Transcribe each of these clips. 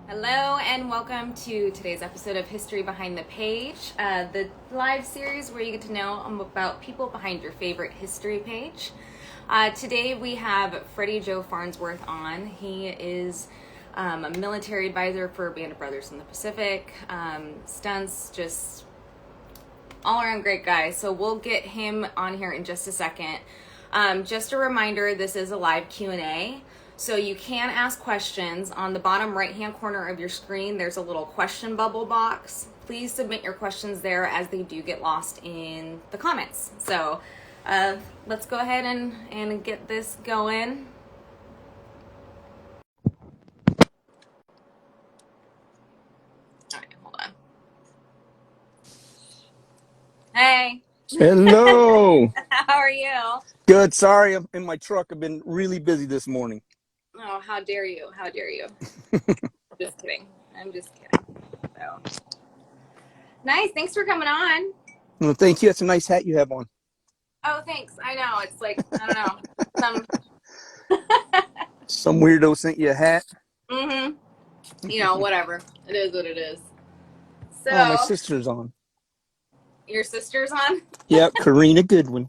Hello and welcome to today's episode of History Behind the Page, the live series where you get to know about people behind your favorite history page. Today we have Freddie Joe Farnsworth on. He is a military advisor for Band of Brothers in the Pacific, stunts, just all around great guy. So we'll get him on here in just a second. Just a reminder, this is a live Q&A. So you can ask questions. On the bottom right-hand corner of your screen, there's a little question bubble box. Please submit your questions there as they do get lost in the comments. So let's go ahead and get this going. All right, hold on. Hey. Hello. How are you? Good. Sorry, I'm in my truck. I've been really busy this morning. Oh, how dare you? How dare you? Just kidding. I'm just kidding. So nice. Thanks for coming on. Well, thank you. That's a nice hat you have on. Oh, thanks. I know. It's like, I don't know. Some weirdo sent you a hat. Whatever. It is what it is. Oh, my So, sister's on. your sister's on? Yep, Karina Goodwin.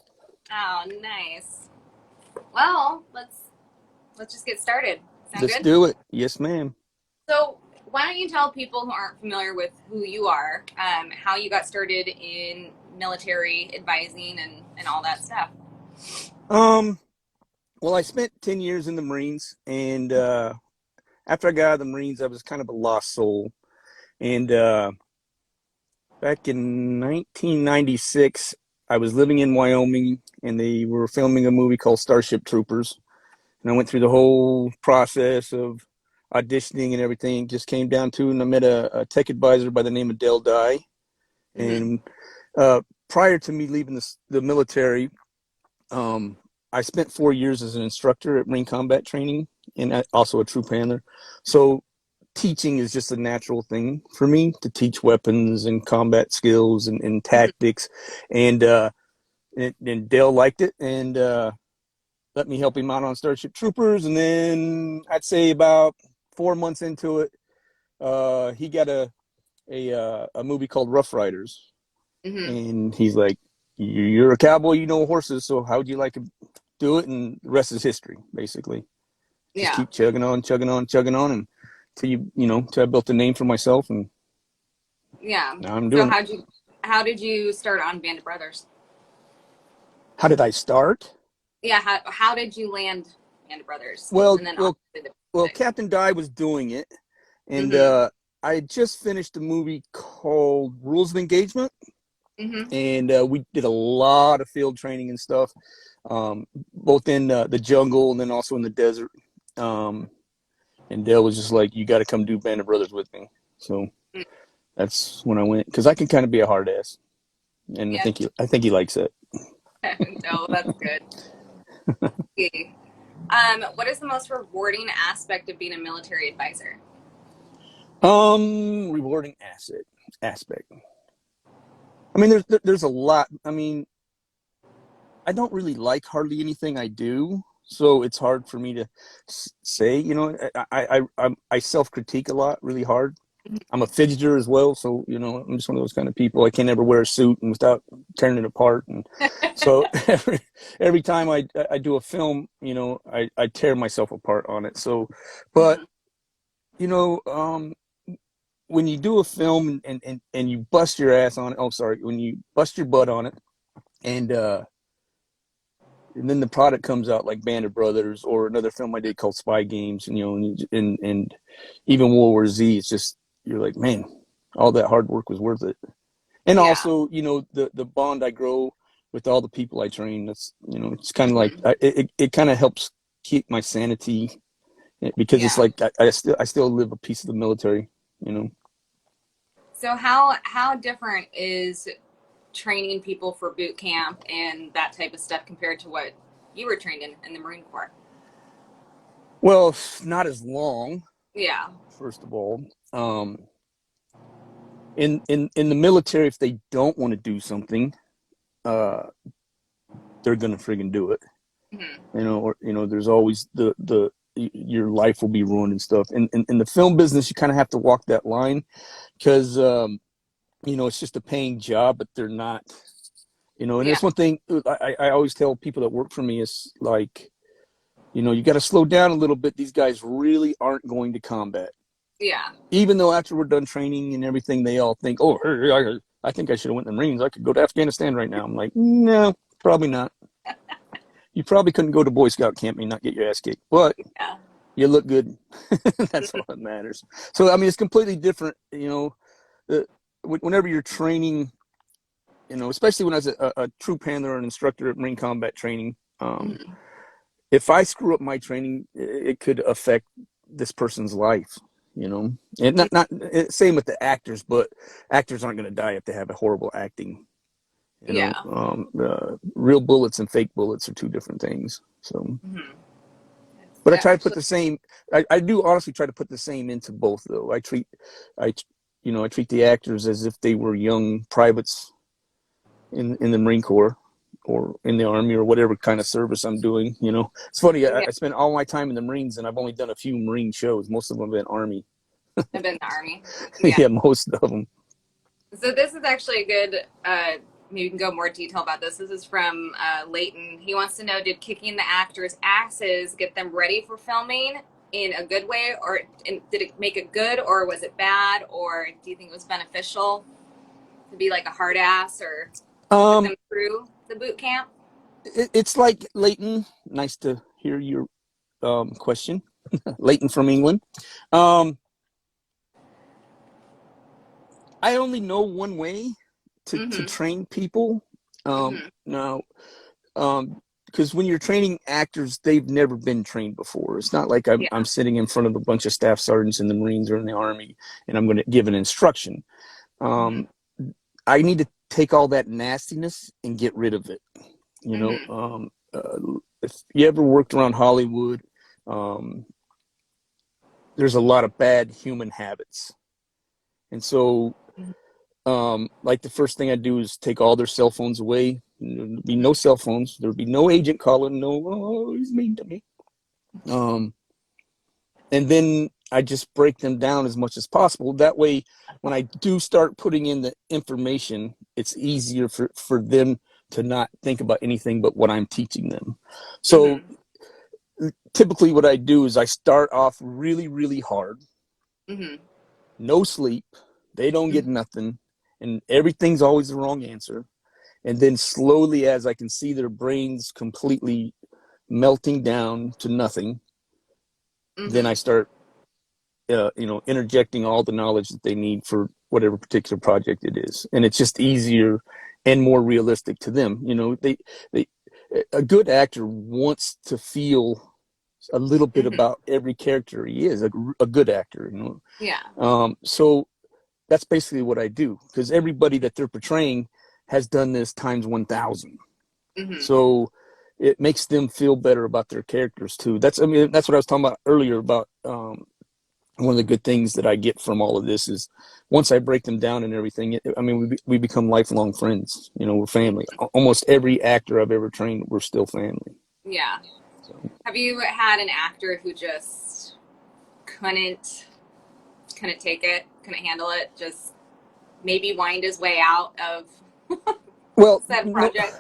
Oh, nice. Well, let's just get started. Sound Let's good? do it. Yes, ma'am. So, why don't you tell people who aren't familiar with who you are, how you got started in military advising and all that stuff? Well, I spent 10 years in the Marines, and after I got out of the Marines, I was kind of a lost soul. And back in 1996, I was living in Wyoming, and they were filming a movie called Starship Troopers. And I went through the whole process of auditioning and everything. Just came down to, and I met a tech advisor by the name of Dell Dye. And prior to me leaving the military, I spent 4 years as an instructor at Marine Combat Training and also a troop handler. So teaching is just a natural thing for me to teach weapons and combat skills and tactics. And Dale liked it and let me help him out on Starship Troopers. And then I'd say about 4 months into it, he got a movie called Rough Riders. And he's like, you're a cowboy, you know horses, so how would you like to do it? And the rest is history, basically. Just keep chugging on, and till I built a name for myself, and Yeah. now I'm doing it. How did you start on Band of Brothers? How did I start? Yeah, how did you land Band of Brothers? Well, And then Captain Dye was doing it, and I had just finished a movie called Rules of Engagement, and we did a lot of field training and stuff, both in the jungle and then also in the desert. And Dale was just like, you got to come do Band of Brothers with me. So that's when I went, because I can kind of be a hard ass, and yeah. I think he likes it. No, that's good. Okay. What is the most rewarding aspect of being a military advisor? Rewarding aspect. I mean, there's a lot. I mean, I don't really like hardly anything I do, so it's hard for me to say. I self-critique a lot, really hard. I'm a fidgeter as well, so I'm just one of those kind of people. I can't ever wear a suit and without tearing it apart, and so every time I do a film, I tear myself apart on it. So, but when you do a film and you bust your ass on it, when you bust your butt on it, and then the product comes out like Band of Brothers or another film I did called Spy Games, and and even World War Z. It's just, you're like, man, all that hard work was worth it. And also, the bond I grow with all the people I train. That's it's kind of like it kind of helps keep my sanity, because it's like I still live a piece of the military. So how different is training people for boot camp and that type of stuff compared to what you were trained in the Marine Corps? Well, not as long. Yeah. First of all, in the military, if they don't want to do something, they're gonna friggin' do it. Or there's always the your life will be ruined and stuff. And in the film business, you kind of have to walk that line because, it's just a paying job, but they're not, and there's one thing I always tell people that work for me is like, you got to slow down a little bit. These guys really aren't going to combat. Yeah. Even though after we're done training and everything, they all think, oh, I think I should have went in the Marines. I could go to Afghanistan right now. I'm like, no, probably not. You probably couldn't go to Boy Scout camp and not get your ass kicked, but you look good. That's all that matters. So, I mean, it's completely different, whenever you're training, especially when I was a troop handler or an instructor at Marine combat training, if I screw up my training, it could affect this person's life, and not same with the actors, but actors aren't going to die if they have a horrible acting. Real bullets and fake bullets are two different things. So, but I try to put the same. I do honestly try to put the same into both, though. I treat the actors as if they were young privates in the Marine Corps or in the Army or whatever kind of service I'm doing. It's funny. I spent all my time in the Marines, and I've only done a few Marine shows. Most of them have been Army. I've been in the Army. Yeah, most of them. So this is actually a good. Maybe you can go more detail about this. This is from Leighton. He wants to know: did kicking the actors' asses get them ready for filming in a good way, or did it make it good, or was it bad, or do you think it was beneficial to be like a hard ass or put them through the boot camp? It's like Leighton. Nice to hear your question, Leighton from England. I only know one way to train people. Now, because when you're training actors, they've never been trained before. It's not like I'm sitting in front of a bunch of staff sergeants in the Marines or in the Army, and I'm going to give an instruction. I need to take all that nastiness and get rid of it. If you ever worked around Hollywood, there's a lot of bad human habits. And so, like the first thing I do is take all their cell phones away. There'd be no cell phones. There'd be no agent calling. No, oh, he's mean to me. And then I just break them down as much as possible. That way, when I do start putting in the information, it's easier for them to not think about anything but what I'm teaching them. So typically what I do is I start off really, really hard. No sleep. They don't get nothing. And everything's always the wrong answer. And then slowly, as I can see their brains completely melting down to nothing, then I start, interjecting all the knowledge that they need for whatever particular project it is. And it's just easier and more realistic to them. A good actor wants to feel a little bit about every character he is, a good actor, so that's basically what I do, because everybody that they're portraying has done this times 1,000. So it makes them feel better about their characters too. That's what I was talking about earlier about, one of the good things that I get from all of this is once I break them down and everything, we become lifelong friends. We're family. Almost every actor I've ever trained, we're still family. Yeah. So. Have you had an actor who just couldn't take it, couldn't handle it, just maybe wind his way out of said project?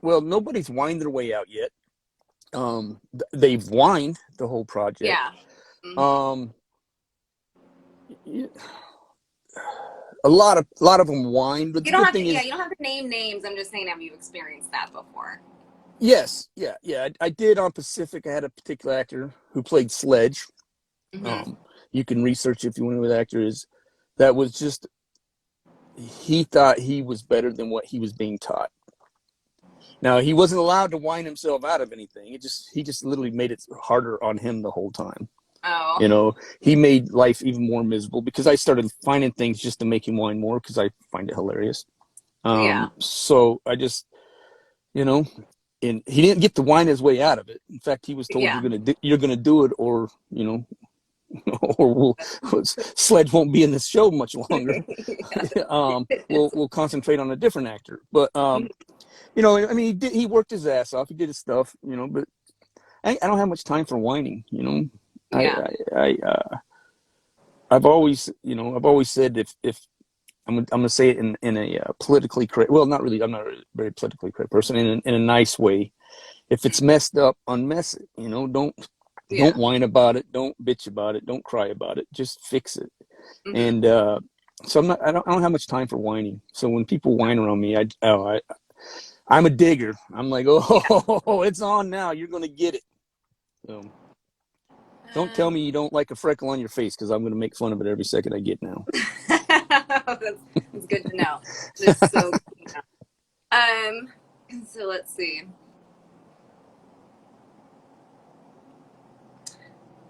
Well, nobody's whined their way out yet. They've whined the whole project. Yeah. A lot of them whine, but you don't have to. You don't have to name names. I'm just saying, have you experienced that before? Yes, yeah. I did on Pacific. I had a particular actor who played Sledge. You can research if you want to know who the actor is. That was just, he thought he was better than what he was being taught. Now, he wasn't allowed to whine himself out of anything. He just literally made it harder on him the whole time. Oh. He made life even more miserable because I started finding things just to make him whine more because I find it hilarious. So I just, and he didn't get to whine his way out of it. In fact, he was told you're gonna do it, or or Sledge won't be in this show much longer. We'll concentrate on a different actor. But he worked his ass off. He did his stuff, but I don't have much time for whining, you know. Yeah. I've always, I've always said if I'm gonna say it in a politically correct, well, not really, I'm not a very politically correct person, in a nice way. If it's messed up, unmess it, don't Yeah. whine about it, don't bitch about it, don't cry about it, just fix it. Hmm. And so I don't have much time for whining. So when people whine around me, I'm a digger. I'm like, oh, it's on now. You're gonna get it. So don't tell me you don't like a freckle on your face, because I'm gonna make fun of it every second I get now. That's good to know. Just so good to know. So let's see.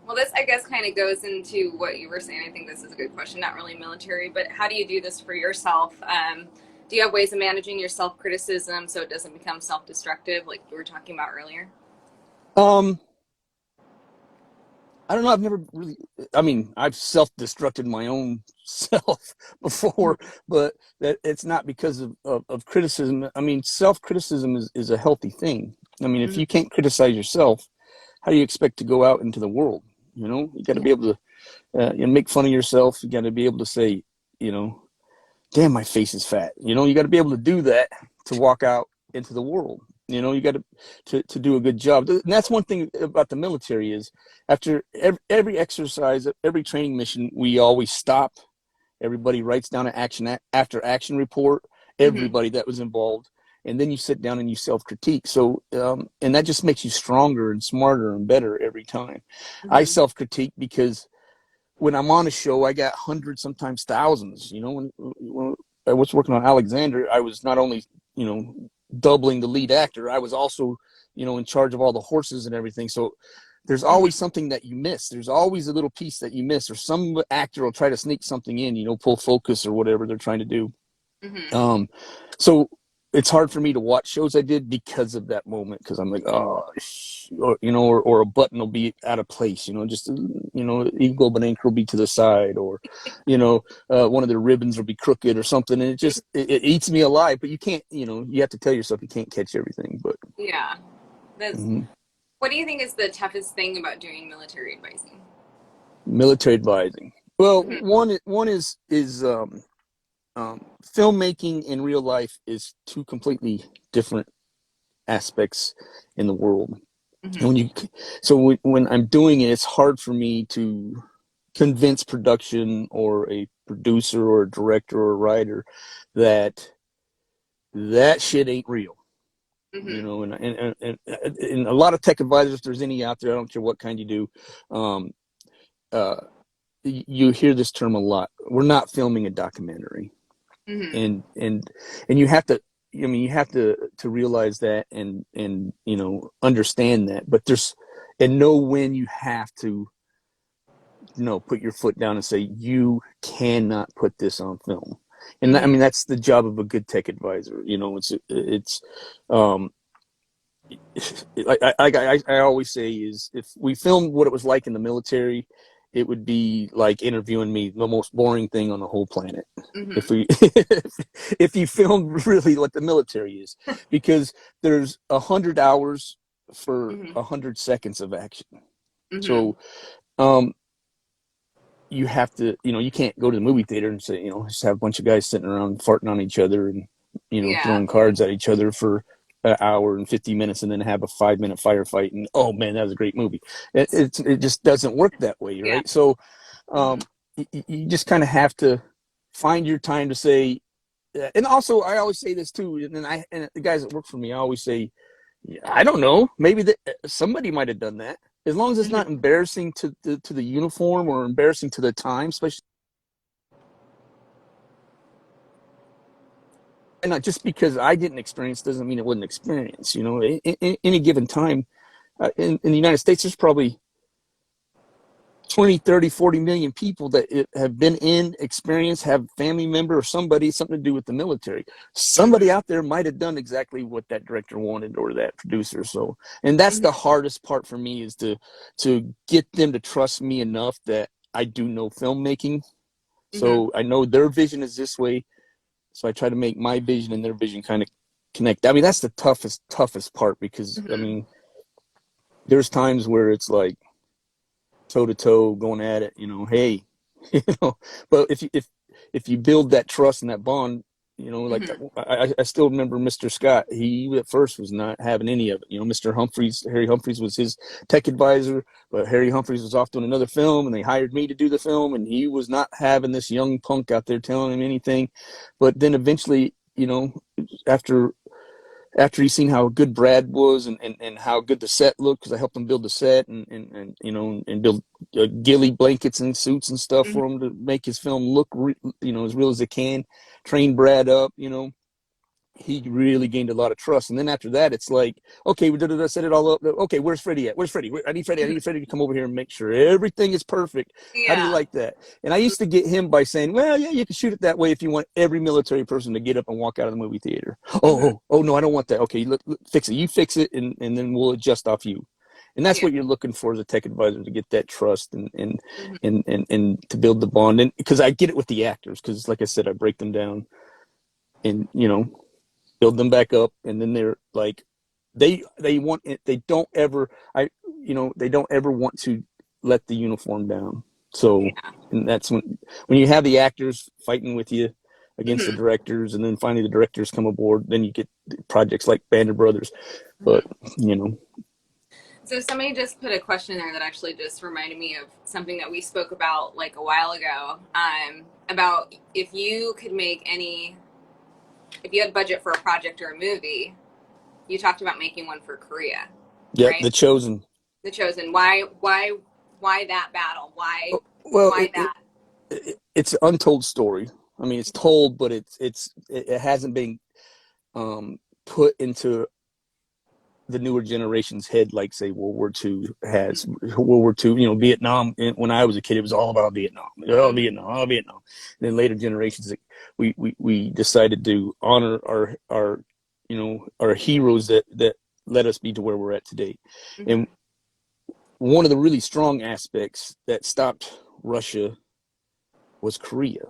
Well, this, I guess, kind of goes into what you were saying. I think this is a good question. Not really military, but how do you do this for yourself? Do you have ways of managing your self-criticism so it doesn't become self-destructive, like you were talking about earlier? Um, I don't know. I've never really. I mean, I've self-destructed my own self before, but that it's not because of criticism. I mean, self-criticism is a healthy thing. I mean, if Mm-hmm. you can't criticize yourself, how do you expect to go out into the world? You got to be able to make fun of yourself. You got to be able to say, you know, damn, my face is fat. You got to be able to do that to walk out into the world. You got to do a good job. And that's one thing about the military is after every exercise, every training mission, we always stop. Everybody writes down an after action report, Mm-hmm. everybody that was involved. And then you sit down and you self-critique. So, and that just makes you stronger and smarter and better every time. I Mm-hmm. self-critique because when I'm on a show, I got hundreds, sometimes thousands. When I was working on Alexander, I was not only, doubling the lead actor, I was also, in charge of all the horses and everything. So there's always Mm-hmm. something that you miss. There's always a little piece that you miss, or some actor will try to sneak something in, pull focus or whatever they're trying to do. Mm-hmm. So it's hard for me to watch shows I did because of that moment, because I'm like, oh, or a button will be out of place, just eagle but anchor will be to the side, or one of the ribbons will be crooked or something, and it eats me alive. But you can't, you have to tell yourself you can't catch everything. But Yeah. That's. mhm. What do you think is the toughest thing about doing military advising? Military advising. Well, Mm-hmm. one is filmmaking in real life is two completely different aspects in the world. And Mm-hmm. when I'm doing it, it's hard for me to convince production or a producer or a director or a writer that that shit ain't real. Mm-hmm. And a lot of tech advisors, if there's any out there, I don't care what kind you do, um, uh, you hear this term a lot. We're not filming a documentary, Mm-hmm. and you have to. I mean, you have to realize that and understand that. But know when you have to put your foot down and say you cannot put this on film. And I Mm-hmm. mean that's the job of a good tech advisor. It's I always say is if we filmed what it was like in the military, it would be like interviewing me, the most boring thing on the whole planet. If Mm-hmm. we if you filmed really what the military is, because there's 100 hours for Mm-hmm. 100 seconds of action. Mm-hmm. So you have to, you can't go to the movie theater and say, just have a bunch of guys sitting around farting on each other and, Yeah. throwing cards at each other for an hour and 50 minutes and then have a 5-minute firefight. And, oh man, that was a great movie. It just doesn't work that way. Yeah. Right. So, Mm-hmm. you just kind of have to find your time to say, and also I always say this too. And the guys that work for me, I always say, yeah, I don't know. Maybe somebody might have done that. As long as it's not Mm-hmm. embarrassing to the uniform or embarrassing to the time, especially. And not just because I didn't experience doesn't mean it wasn't experience. In any given time, in the United States, there's probably 20, 30, 40 million people that have been in experience, have family member or something to do with the military. Somebody Mm-hmm. out there might have done exactly what that director wanted or that producer. So, and that's the hardest part for me is to get them to trust me enough that I do know filmmaking. Mm-hmm. So I know their vision is this way. So I try to make my vision and their vision kind of connect. I mean, that's the toughest part because I Mm-hmm. mean, there's times where it's like toe to toe going at it, hey, you know, but if you build that trust and that bond, like I still remember Mr. Scott. He at first was not having any of it. Mr. Humphreys, Harry Humphreys was his tech advisor, but Harry Humphreys was off doing another film, and they hired me to do the film, and he was not having this young punk out there telling him anything. But then eventually, after he's seen how good Brad was and how good the set looked, because I helped him build the set and build ghillie blankets and suits and stuff for him to make his film look, as real as it can. Train Brad up, he really gained a lot of trust. And then after that, it's like, okay, we set it all up. Okay, where's Freddie at? Where's Freddie? I need Freddie to come over here and make sure everything is perfect. Yeah. How do you like that? And I used to get him by saying, well, yeah, you can shoot it that way if you want every military person to get up and walk out of the movie theater. Oh, no, I don't want that. Okay, look, fix it. You fix it, and then we'll adjust off you. And that's what you're looking for as a tech advisor, to get that trust and to build the bond. And because I get it with the actors, because like I said, I break them down and, build them back up, and then they're like, they want it. They don't ever want to let the uniform down. So, and that's when you have the actors fighting with you against the directors, and then finally the directors come aboard, then you get projects like Band of Brothers. But, So somebody just put a question there that actually just reminded me of something that we spoke about like a while ago, about if you had budget for a project or a movie, you talked about making one for Korea. Yeah, right? The Chosen. The Chosen. Why that battle? Why that? It's an untold story. I mean, it's told, but it hasn't been put into the newer generation's head, like say World War II has. World War II, Vietnam. When I was a kid, it was all about Vietnam. Vietnam. And then later generations, we decided to honor our heroes that led us be to where we're at today. And one of the really strong aspects that stopped Russia was Korea.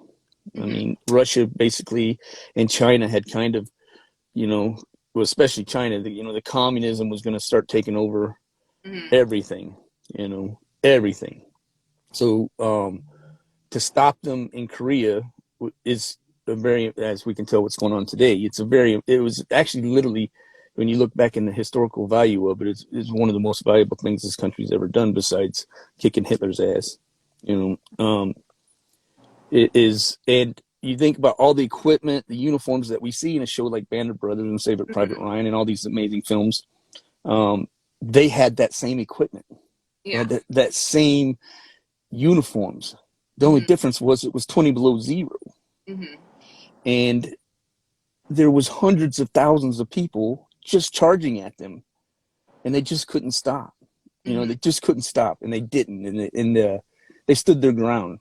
I mean, Russia basically and China had kind of, well, especially China, the communism was going to start taking over everything, everything. So to stop them in Korea is a very, as we can tell what's going on today, it was actually literally, when you look back in the historical value of it, it's one of the most valuable things this country's ever done besides kicking Hitler's ass. It is, and you think about all the equipment, the uniforms that we see in a show like Band of Brothers and Saving Private Ryan and all these amazing films. They had that same equipment, had that same uniforms. The only difference was it was 20 below zero, and there was hundreds of thousands of people just charging at them, and they just couldn't stop. They just couldn't stop, and they didn't, and they stood their ground.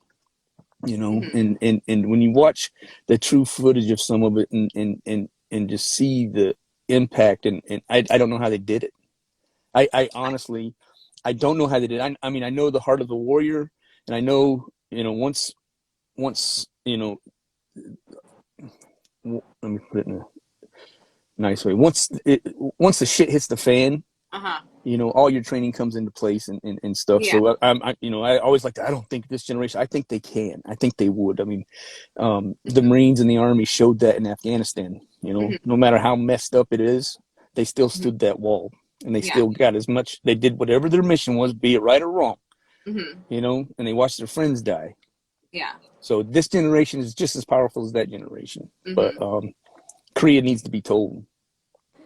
And when you watch the true footage of some of it and just see the impact, and I don't know how they did it. I honestly, I don't know how they did it. I mean, I know the heart of the warrior, and I know, once, let me put it in a nice way. Once the shit hits the fan, all your training comes into place and stuff. Yeah. So I always like to, I don't think this generation, I think they can. I think they would. I mean, the Marines and the Army showed that in Afghanistan. No matter how messed up it is, they still stood that wall, and they still got as much. They did whatever their mission was, be it right or wrong. And they watched their friends die. Yeah. So this generation is just as powerful as that generation. But Korea needs to be told.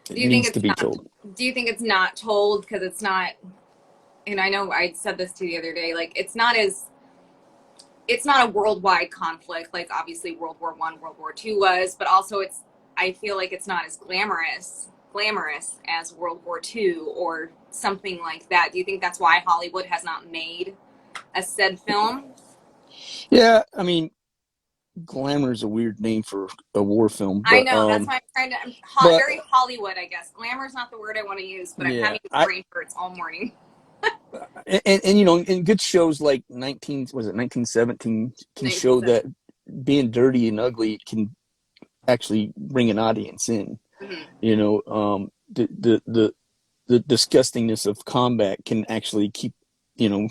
Do you think it's not told because it's not, and I know I said this to you the other day, like it's not a worldwide conflict like obviously World War I, World War II was, but also I feel like it's not as glamorous as World War II or something like that. Do you think that's why Hollywood has not made a said film? Yeah, I mean, glamour is a weird name for a war film. But, I know, that's why I'm trying to, very Hollywood, I guess. Glamour is not the word I want to use, but I'm having brain hurts all morning. and good shows like 1917 can show that being dirty and ugly can actually bring an audience in. The the disgustingness of combat can actually keep, can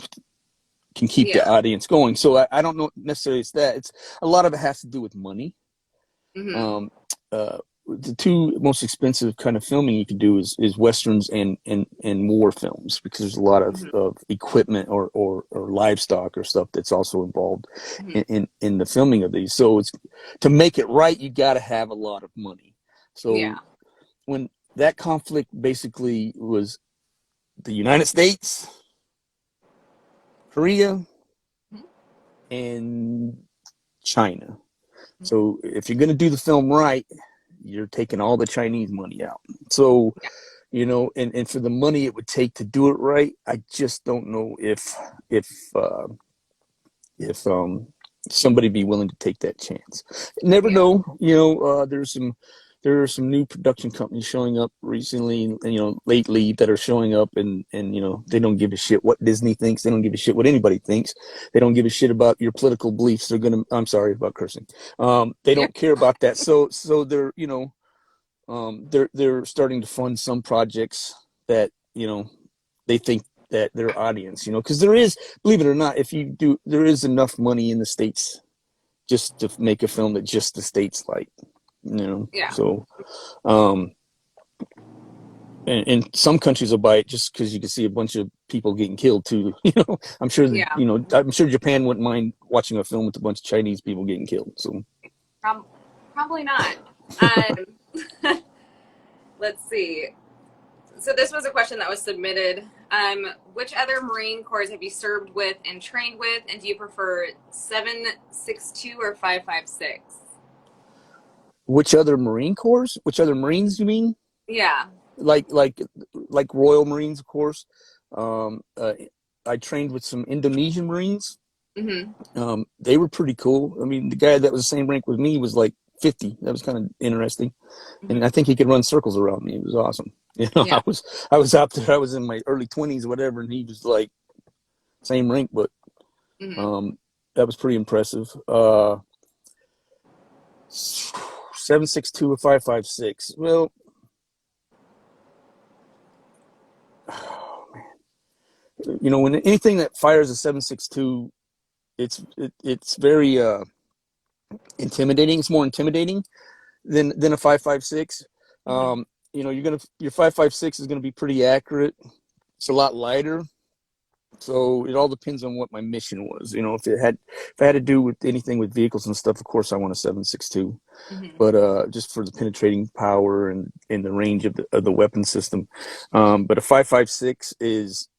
keep the Yeah. audience going. So I don't know necessarily it's that. It's a lot of it has to do with money. Mm-hmm. The two most expensive kind of filming you can do is westerns and war films, because there's a lot of equipment or livestock or stuff that's also involved Mm-hmm. in the filming of these. So it's, to make it right, you got to have a lot of money. So Yeah. when that conflict basically was the United States, Korea, and China. So if you're going to do the film right, you're taking all the Chinese money out. So, Yeah. and for the money it would take to do it right, I just don't know if uh, if somebody be willing to take that chance. Never Yeah. know. There are some new production companies showing up recently, and lately, that are showing up, and they don't give a shit what Disney thinks. They don't give a shit what anybody thinks. They don't give a shit about your political beliefs. I'm sorry about cursing. They Yeah. don't care about that. So they're they're starting to fund some projects that they think that their audience, because there is, believe it or not, there is enough money in the States just to make a film that just the States like, Yeah. so and some countries will buy it just because you can see a bunch of people getting killed too. I'm sure that, Yeah. I'm sure Japan wouldn't mind watching a film with a bunch of Chinese people getting killed. So Prob- Probably not. Um, let's see. So this was a question that was submitted. Which other Marine Corps have you served with and trained with, and do you prefer 762 or 556? which other Marine Corps? Which other Marines you mean? Yeah. like like like Royal Marines, of course. Um, uh, I trained with some Indonesian Marines. Mm-hmm. They were pretty cool. I mean, the guy that was the same rank with me was like 50. That was kind of interesting, and I Mm-hmm. think he could run circles around me. It was awesome. Yeah. I was out there. I was in my early 20s, or whatever, and he was like same rank, but Mm-hmm. um, that was pretty impressive. 762 or 556. Well, when anything that fires a 762, it's very intimidating. It's more intimidating than a 556. Mm-hmm. Your 556 is gonna be pretty accurate. It's a lot lighter, so it all depends on what my mission was. If I had to do with anything with vehicles and stuff, of course I want a 762. Mm-hmm. But just for the penetrating power and the range of the weapon system. But a 556 is,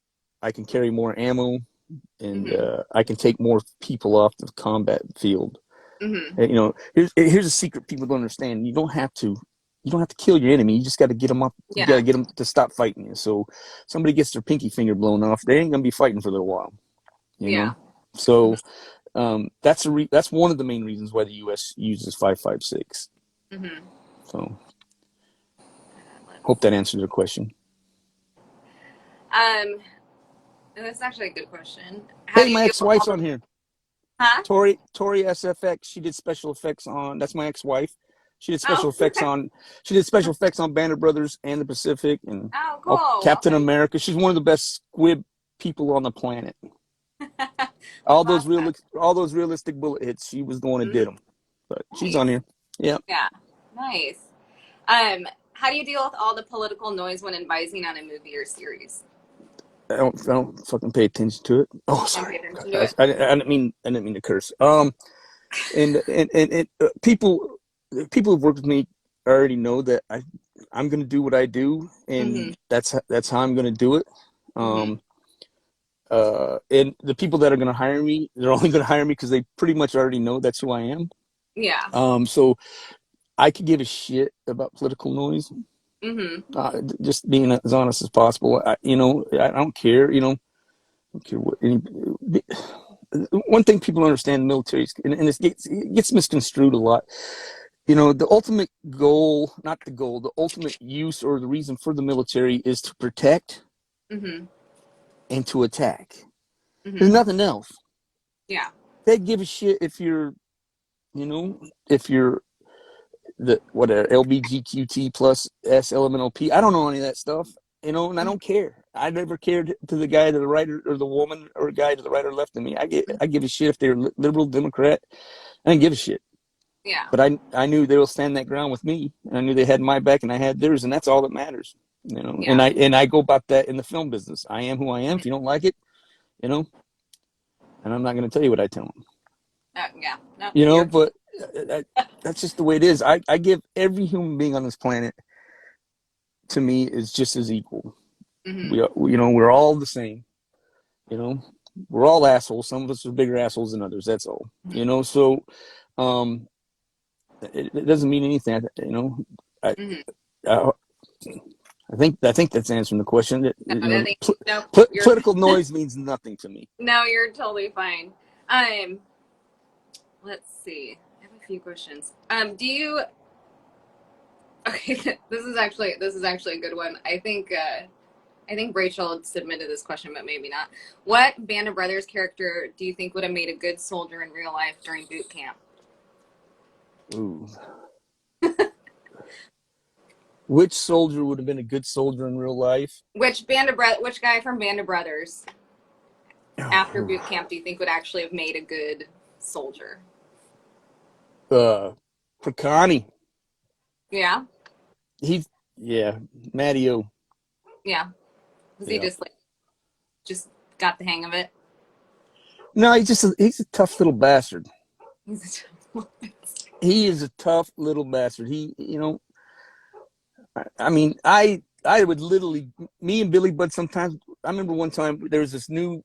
I can carry more ammo, and Mm-hmm. I can take more people off the combat field. Mm-hmm. Here's a secret people don't understand. You don't have to kill your enemy. You just got to get them up. You got to Yeah. get them to stop fighting you. So somebody gets their pinky finger blown off, they ain't gonna be fighting for a little while. You Yeah. know. So that's one of the main reasons why the U.S. uses 556. Mm-hmm. So Let's hope that see. answers your question. And that's actually a good question. How Hey, do you my deal with all ex-wife's the? on here. Huh? Tori SFX. She did special effects on. That's my ex-wife. She did Oh. special effects on. She did special effects on Banner Brothers and the Pacific, and Oh, cool. Captain America. She's one of the best squib people on the planet. That's awesome. All those realistic bullet hits. She was the one that did Mm-hmm. them. But she's on Nice. here. Yeah. Yeah. Nice. How do you deal with all the political noise when advising on a movie or series? I don't fucking pay attention to it. Oh, Don't pay sorry. attention to it. I didn't mean to curse. And people who've worked with me already know that I'm gonna do what I do, Mm-hmm. and that's how I'm gonna do it. Mm-hmm. Um, and the people that are gonna hire me, they're only gonna hire me because they pretty much already know that's who I am. Yeah. So I could give a shit about political noise. Mm-hmm. Just being as honest as possible. I don't care. I don't care what any. One thing people understand in the military, and it gets misconstrued a lot. The ultimate goal, not the goal, the ultimate use or the reason for the military is to protect Mm-hmm. and to attack. There's Mm-hmm. nothing else. Yeah. They give a shit if you're the whatever LBGQT plus S elemental P. I don't know any of that stuff. you know, and I don't care. I never cared to the guy to the right or the woman or a guy to the right or left of me. I give a shit if they're liberal, Democrat. I didn't give a shit. Yeah. But I knew they will stand that ground with me, and I knew they had my back and I had theirs, and that's all that matters. You know, Yeah. and I go about that in the film business. I am who I am. If you don't like it, you know, and I'm not going to tell you what I tell them. Yeah. No, You know, you're. but that's just the way it is. I give every human being on this planet, to me, is just as equal. Mm-hmm. We are, you know, we're all the same. You know, we're all assholes. Some of us are bigger assholes than others. That's all. You know, so um, it doesn't mean anything. You know, I, Mm-hmm. I I think that's answering the question. That, No, you I know, think no, you're political noise means nothing to me. no, you're totally fine. Um, let's see. I have a few questions. Do you? Okay, this is actually a good one. I think Rachel submitted this question, but maybe not. What Band of Brothers character do you think would have made a good soldier in real life during boot camp? Ooh. Which soldier would have been a good soldier in real life? Which guy from Band of Brothers after boot camp do you think would actually have made a good soldier? Prakani. Yeah, He's yeah, Matteo. yeah. Was he Yeah. just got the hang of it? No, he's a tough little bastard. He's He is a tough little bastard. He, you know, I mean, I would literally, me and Billy Budd sometimes. I remember one time there was this new.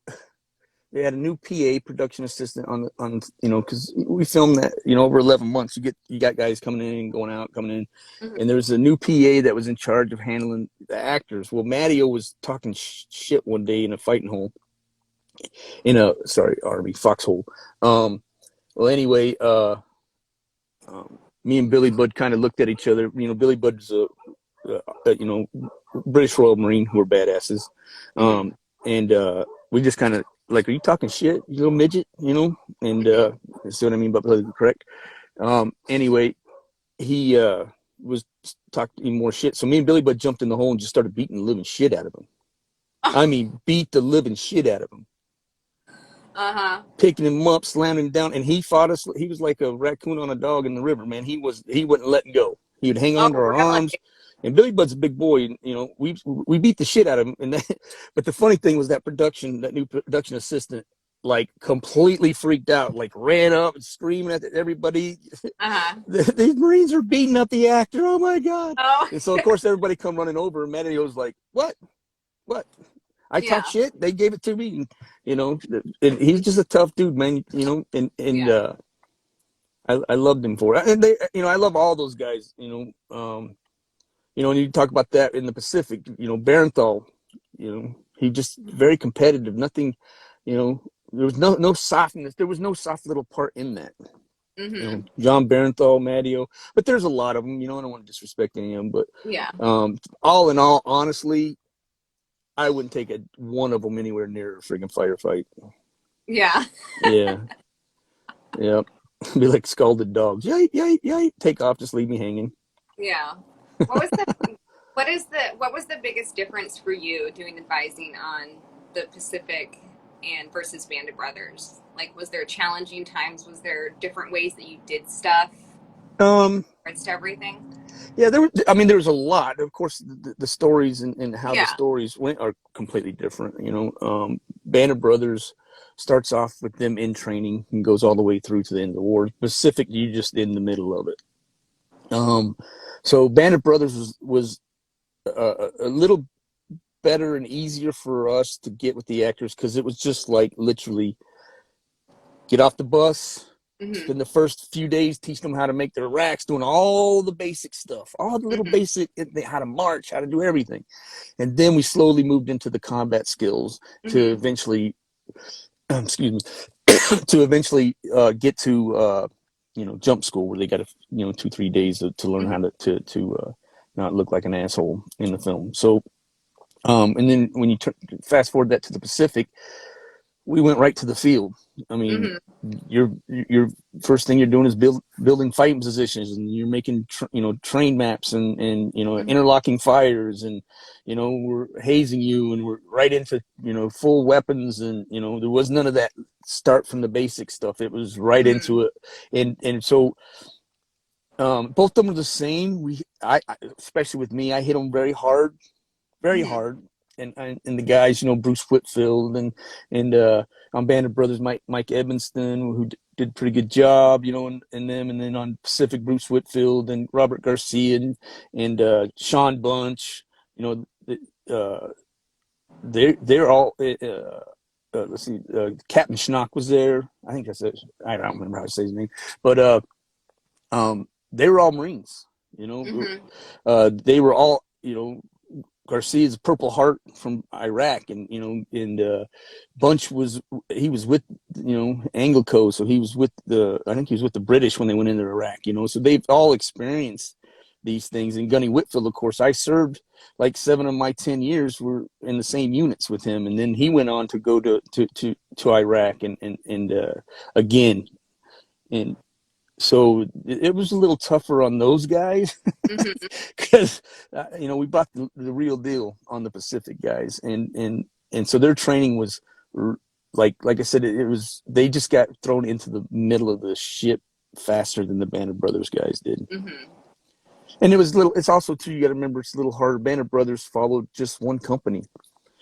They had a new PA production assistant on you know, because we filmed that, you know, over 11 months. You got guys coming in and going out, coming in, Mhm. and there was a new PA that was in charge of handling the actors. Well, Matteo was talking shit one day in a fighting hole, in a Army foxhole. Well, anyway, me and Billy Budd kind of looked at each other. You know, Billy Budd's you know, British Royal Marine who are badasses, Mhm. and we just kind of like, are you talking shit, you little midget? You know, and see what I mean by politically correct. Anyway, he was talking more shit. So me and Billy Budd jumped in the hole and just started beating the living shit out of him. I mean, beat the living shit out of him. Uh-huh. Picking him up, slamming him down, and he fought us. He was like a raccoon on a dog in the river, man. He wouldn't let go. He would hang Oh, on to our really? arms. And Billy Budd's a big boy, and you know, we beat the shit out of him. And but the funny thing was that new production assistant, like completely freaked out, like ran up and screaming at everybody. Uh-huh. These Marines are beating up the actor. Oh my god! Oh, And so of course everybody come running over, and Matteo's like, "What? What? I talk yeah. shit. They gave it to me." And, you know, and he's just a tough dude, man. You know, and Yeah. I loved him for it. And they, you know, I love all those guys. You know, and you talk about that in the Pacific. You know, Barenthal. You know, he just very competitive. Nothing. You know, there was no softness. There was no soft little part in that. You know, Mm-hmm. John Barenthal, Matteo, but there's a lot of them. You know, I don't want to disrespect any of them, but Yeah. all in all, honestly, I wouldn't take one of them anywhere near a friggin' firefight. Yeah. Yeah, yeah. Be like scalded dogs. Yay, yay, yay. Take off. Just leave me hanging. Yeah. What was what was the biggest difference for you doing advising on the Pacific and versus Band of Brothers? Like, was there challenging times? Was there different ways that you did stuff in Um, regards to everything? yeah, I mean, there was a lot. Of course, the stories and how the Yeah. stories went are completely different. You know, Band of Brothers starts off with them in training and goes all the way through to the end of the war. Pacific, you just in the middle of it. So Band of Brothers was a little better and easier for us to get with the actors because it was just like literally get off the bus, Mm-hmm. spend the first few days teaching them how to make their racks, doing all the basic stuff, all the little Mm-hmm. basic, how to march, how to do everything. And then we slowly moved into the combat skills to Mm-hmm. eventually, excuse me, to eventually get to, you know, jump school where they got, you know, 2-3 days to learn how to not look like an asshole in the film. So, and then when you fast forward that to the Pacific, we went right to the field. I mean, Mm-hmm. you're first thing you're doing is building fighting positions, and you're making train maps, and Mm-hmm. interlocking fires, and we're hazing you, and we're right into full weapons, and there was none of that start from the basic stuff. It was right into it, and so both of them are the same. I especially with me, I hit them very Mm-hmm. hard. And the guys, Bruce Whitfield, and on Band of Brothers, Mike Edmonston, who did a pretty good job, and them, and then on Pacific, Bruce Whitfield and Robert Garcia and Sean Bunch, uh, they're all. Let's see, Captain Schnock was there. I think that's it. I don't remember how to say his name, but they were all Marines. Mm-hmm. They were all Garcia's Purple Heart from Iraq, and Bunch was with Anglico, so he was with I think he was with the British when they went into Iraq, so they've all experienced these things. And Gunny Whitfield, of course, I served like 7 of my 10 years were in the same units with him, and then he went on to go to Iraq and again, and so it was a little tougher on those guys Mm-hmm. because we brought the real deal on the Pacific guys, and so their training was like I said, it was, they just got thrown into the middle of the ship faster than the Band of Brothers guys did. Mm-hmm. And it's also too, you got to remember, it's a little harder. Band of Brothers followed just one company,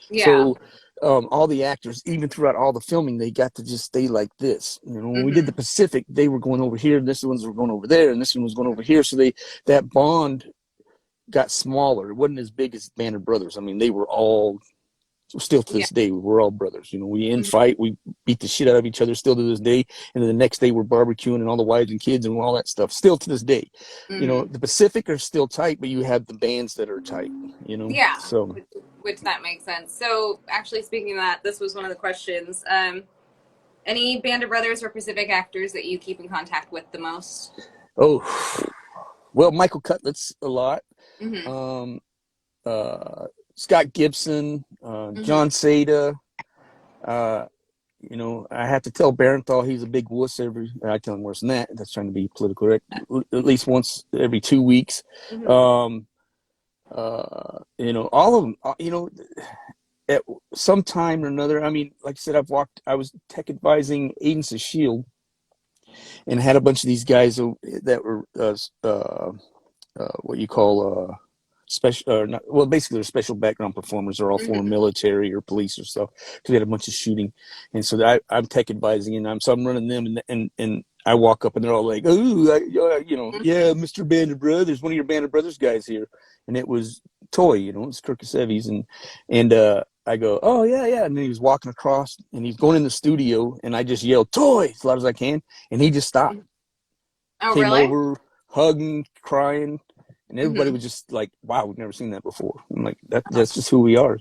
Yeah. so all the actors, even throughout all the filming, they got to just stay like this. When we did the Mm-hmm. Pacific, they were going over here, and this ones were going over there, and this one was going over here. So that bond got smaller. It wasn't as big as Band of Brothers. I mean, they were all still to Yeah. this day. We're all brothers. We in Mm-hmm. fight, we beat the shit out of each other still to this day. And then the next day we're barbecuing and all the wives and kids and all that stuff. Still to this day. Mm-hmm. The Pacific are still tight, but you have the bands that are tight. Yeah. So. Which that makes sense. So, actually, speaking of that, this was one of the questions. Any Band of Brothers or Pacific actors that you keep in contact with the most? Oh, well, Michael Cutlets a lot. Mm-hmm. Um, Scott Gibson, Mm-hmm. John Seda. Uh, I have to tell Barenthal he's a big wuss I tell him worse than that. That's trying to be politically correct. At least once every 2 weeks. Mm-hmm. Um, all of them, at some time or another. I mean, like I said, I was tech advising Agents of S.H.I.E.L.D. and had a bunch of these guys that were what you call special, or not, well, basically they're special background performers. They're all former Mm-hmm. military or police or stuff, because we had a bunch of shooting. And so I'm tech advising, and I'm running them, and I walk up and they're all like, oh, yeah, Mr. Band of Brothers, one of your Band of Brothers guys here. And it was Toy, it's Kirkasevi's, and I go, oh yeah, yeah. And then he was walking across and he's going in the studio, and I just yelled Toy as loud as I can, and he just stopped, Oh, came really? over, hugging, crying, and everybody Mm-hmm. was just like, "Wow, we've never seen that before." I'm like, Oh, "That's just who we are."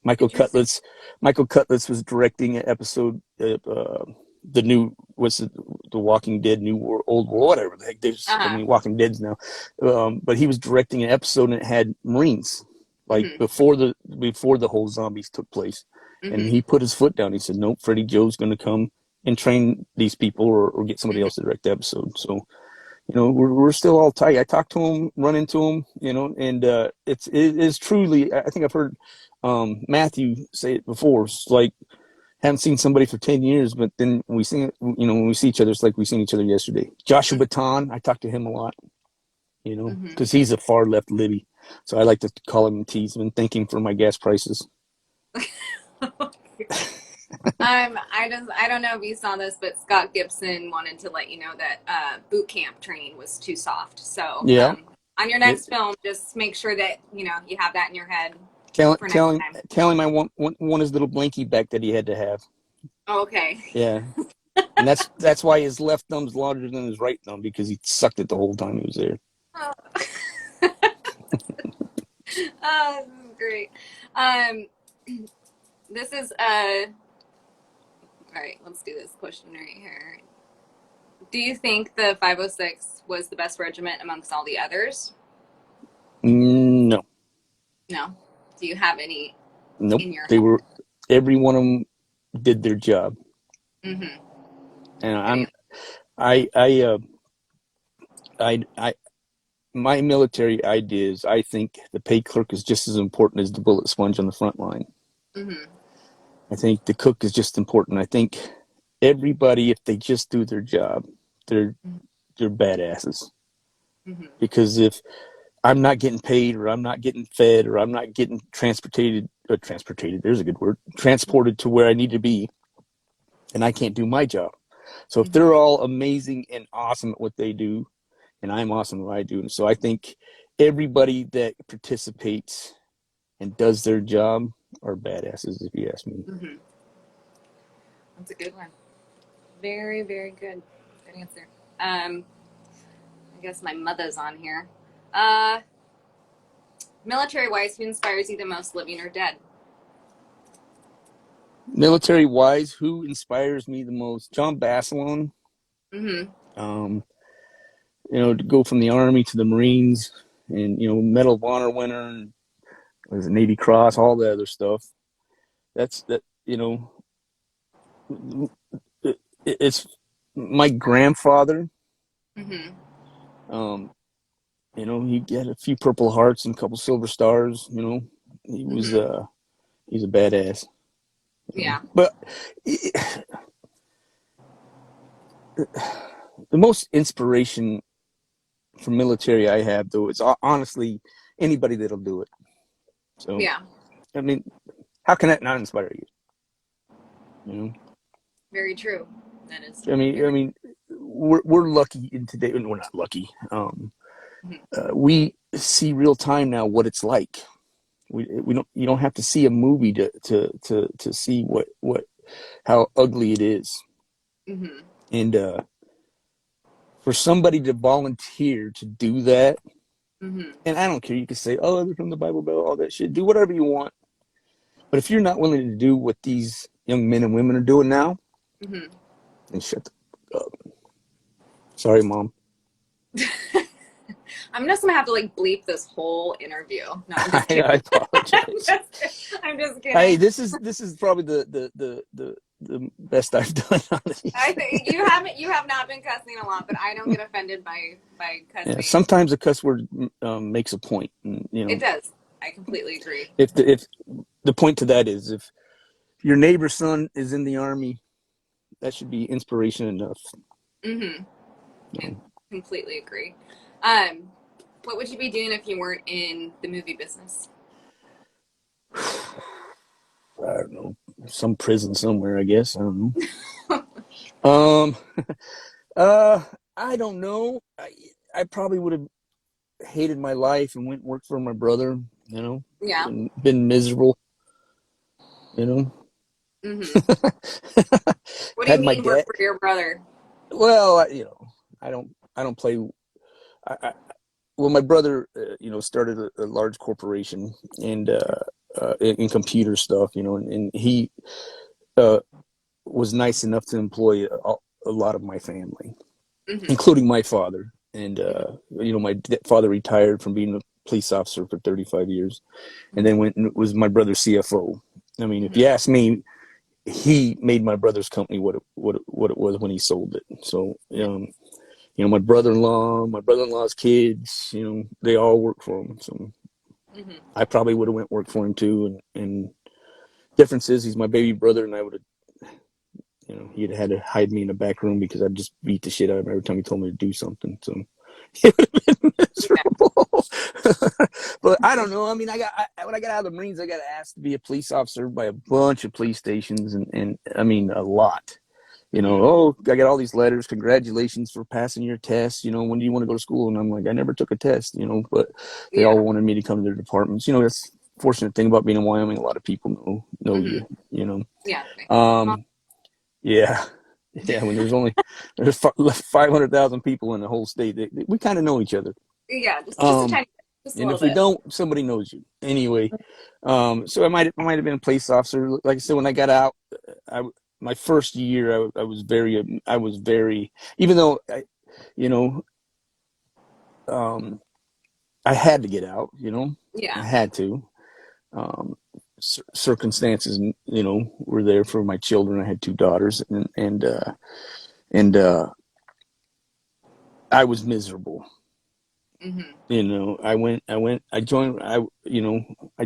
Michael interesting. Cutlets, Michael Cutlets was directing an episode of the new, what's it, the Walking Dead, New World, Old World, whatever the heck. There's so Uh-huh. many Walking Deads now, but he was directing an episode and it had Marines, like Mm-hmm. before the whole zombies took place, and Mm-hmm. he put his foot down. He said, "Nope, Freddie Joe's going to come and train these people, or get somebody Mm-hmm. else to direct the episode." So we're still all tight. I talk to him, run into him, and it is truly. I think I've heard Matthew say it before. It's like, haven't seen somebody for 10 years, but then when we see each other, it's like we seen each other yesterday. Joshua Baton, I talk to him a lot, Mm-hmm. because he's a far left Libby, so I like to call him and tease him and thank him for my gas prices. I don't know if you saw this, but Scott Gibson wanted to let you know that boot camp training was too soft. So Yeah, on your it, next film, just make sure that you have that in your head tell for next tell him time. tell him I want his little blankie back that he had to have. Oh, okay. Yeah. And that's why his left thumb's larger than his right thumb, because he sucked it the whole time he was there. Oh, oh, this is great. Um, this is all right. Let's do this question right here. Do you think the 506 was the best regiment amongst all the others? No, No. Do you have any nope. in your They head? were, every one of them did their job. Mm-hmm. And Getting it. I, I, uh, I, my military idea is I think the pay clerk is just as important as the bullet sponge on the front line. Mm-hmm. I think the cook is just important. I think everybody, if they just do their job, they're they're badasses. Mm-hmm. Because if I'm not getting paid, or I'm not getting fed, or I'm not getting transported, there's a good word, transported to where I need to be, and I can't do my job. So if Mm-hmm. they're all amazing and awesome at what they do, and I'm awesome at what I do, and so I think everybody that participates and does their job are badasses, if you ask me. Mm-hmm. That's a good one. Very, very good. Good answer. I guess my mother's on here. Uh, Military wise, who inspires you the most, living or dead? Military wise, who inspires me the most? John Basilone. Mm-hmm. Um, to go from the Army to the Marines, and Medal of Honor winner, and was a Navy Cross, all the other stuff. That's that. It's my grandfather. Mm-hmm. Um, he had a few Purple Hearts and a couple Silver Stars. He was Mm-hmm. he's a badass. Yeah. But the most inspiration from military I have, though, is honestly anybody that'll do it. So, Yeah. I mean, how can that not inspire you? You know, Very true. That is I mean, I very. mean, we're lucky in today, and we're not lucky. Mm-hmm. We see real time now what it's like. We don't You don't have to see a movie to see what how ugly it is. Mm-hmm. And for somebody to volunteer to do that, Mm-hmm. and I don't care, you can say, oh, they're from the Bible Belt, all that shit, do whatever you want. But if you're not willing to do what these young men and women are doing now, Mm-hmm. then shut the fuck up. Sorry, mom. I'm just gonna have to like bleep this whole interview. No, I'm just I kidding. apologize. I'm just Hey, kidding. this is probably the best I've done on I these. think you have not been cussing a lot, but I don't get offended by Yeah, cussing. sometimes a cuss word makes a point. And, It does. I completely agree. if the point to that is, if your neighbor's son is in the army, that should be inspiration enough. Mm-hmm. You I know? completely agree. Um, what would you be doing if you weren't in the movie business? I don't know, some prison somewhere, I guess. I don't know. Uh, I don't know. I probably would have hated my life and went and worked for my brother. Yeah. And been miserable. You know, Mm-hmm. What do you had my mean work dad. for your brother? Well, I don't play. Well, my brother, started a large corporation, and in computer stuff, and he uh, was nice enough to employ a lot of my family, Mm-hmm. including my father. And Mm-hmm. my father retired from being a police officer for 35 years, and then Mm-hmm. went and was my brother's CFO. I mean, if Mm-hmm. you ask me, he made my brother's company what it was when he sold it. So, my brother-in-law's kids, they all work for him. So Mm-hmm. I probably would have went work for him too. And difference is, he's my baby brother, and I would have, he'd had to hide me in the back room because I'd just beat the shit out of him every time he told me to do something. So it would have been Yeah. miserable. But I don't know. I mean, when I got out of the Marines, I got asked to be a police officer by a bunch of police stations, and I mean, a lot. Mm-hmm. Oh, I got all these letters. Congratulations for passing your test. When do you want to go to school? And I'm like, I never took a test, but they all Yeah. wanted me to come to their departments. That's the fortunate thing about being in Wyoming. A lot of people know Mm-hmm. you, you know. Yeah. Well, Um, yeah. Yeah. When there's 500,000 people in the whole state, we kind of know each other. yeah. Just a Um, tiny, just a and little if we bit. don't, somebody knows you anyway. So I might have been a police officer. Like I said, when I got out, I my first year, I was very, even though you know, um, I had to get out. I Yeah. had to. Um, circumstances, were there for my children. I had two daughters, and I was miserable. I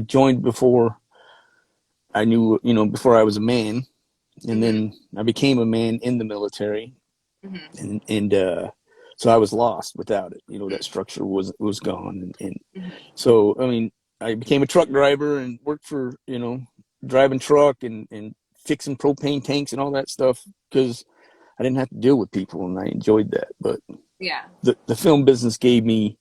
joined before I knew, before I was a man, and then I became a man in the military, and so I was lost without it. That structure was gone, and so I mean, I became a truck driver and worked for driving truck and fixing propane tanks and all that stuff because I didn't have to deal with people, and I enjoyed that. But Yeah. the film business gave me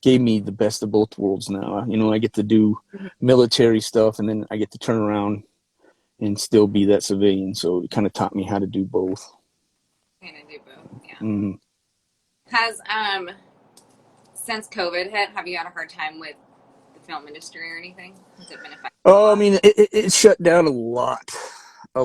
the best of both worlds now. I get to do military stuff, and then I get to turn around and still be that civilian. So it kind of taught me how to do both. Kind of do both, yeah. Mm-hmm. Has since COVID hit, have you had a hard time with the film industry or anything? Has it been affected? Oh, I mean, it shut down a lot. I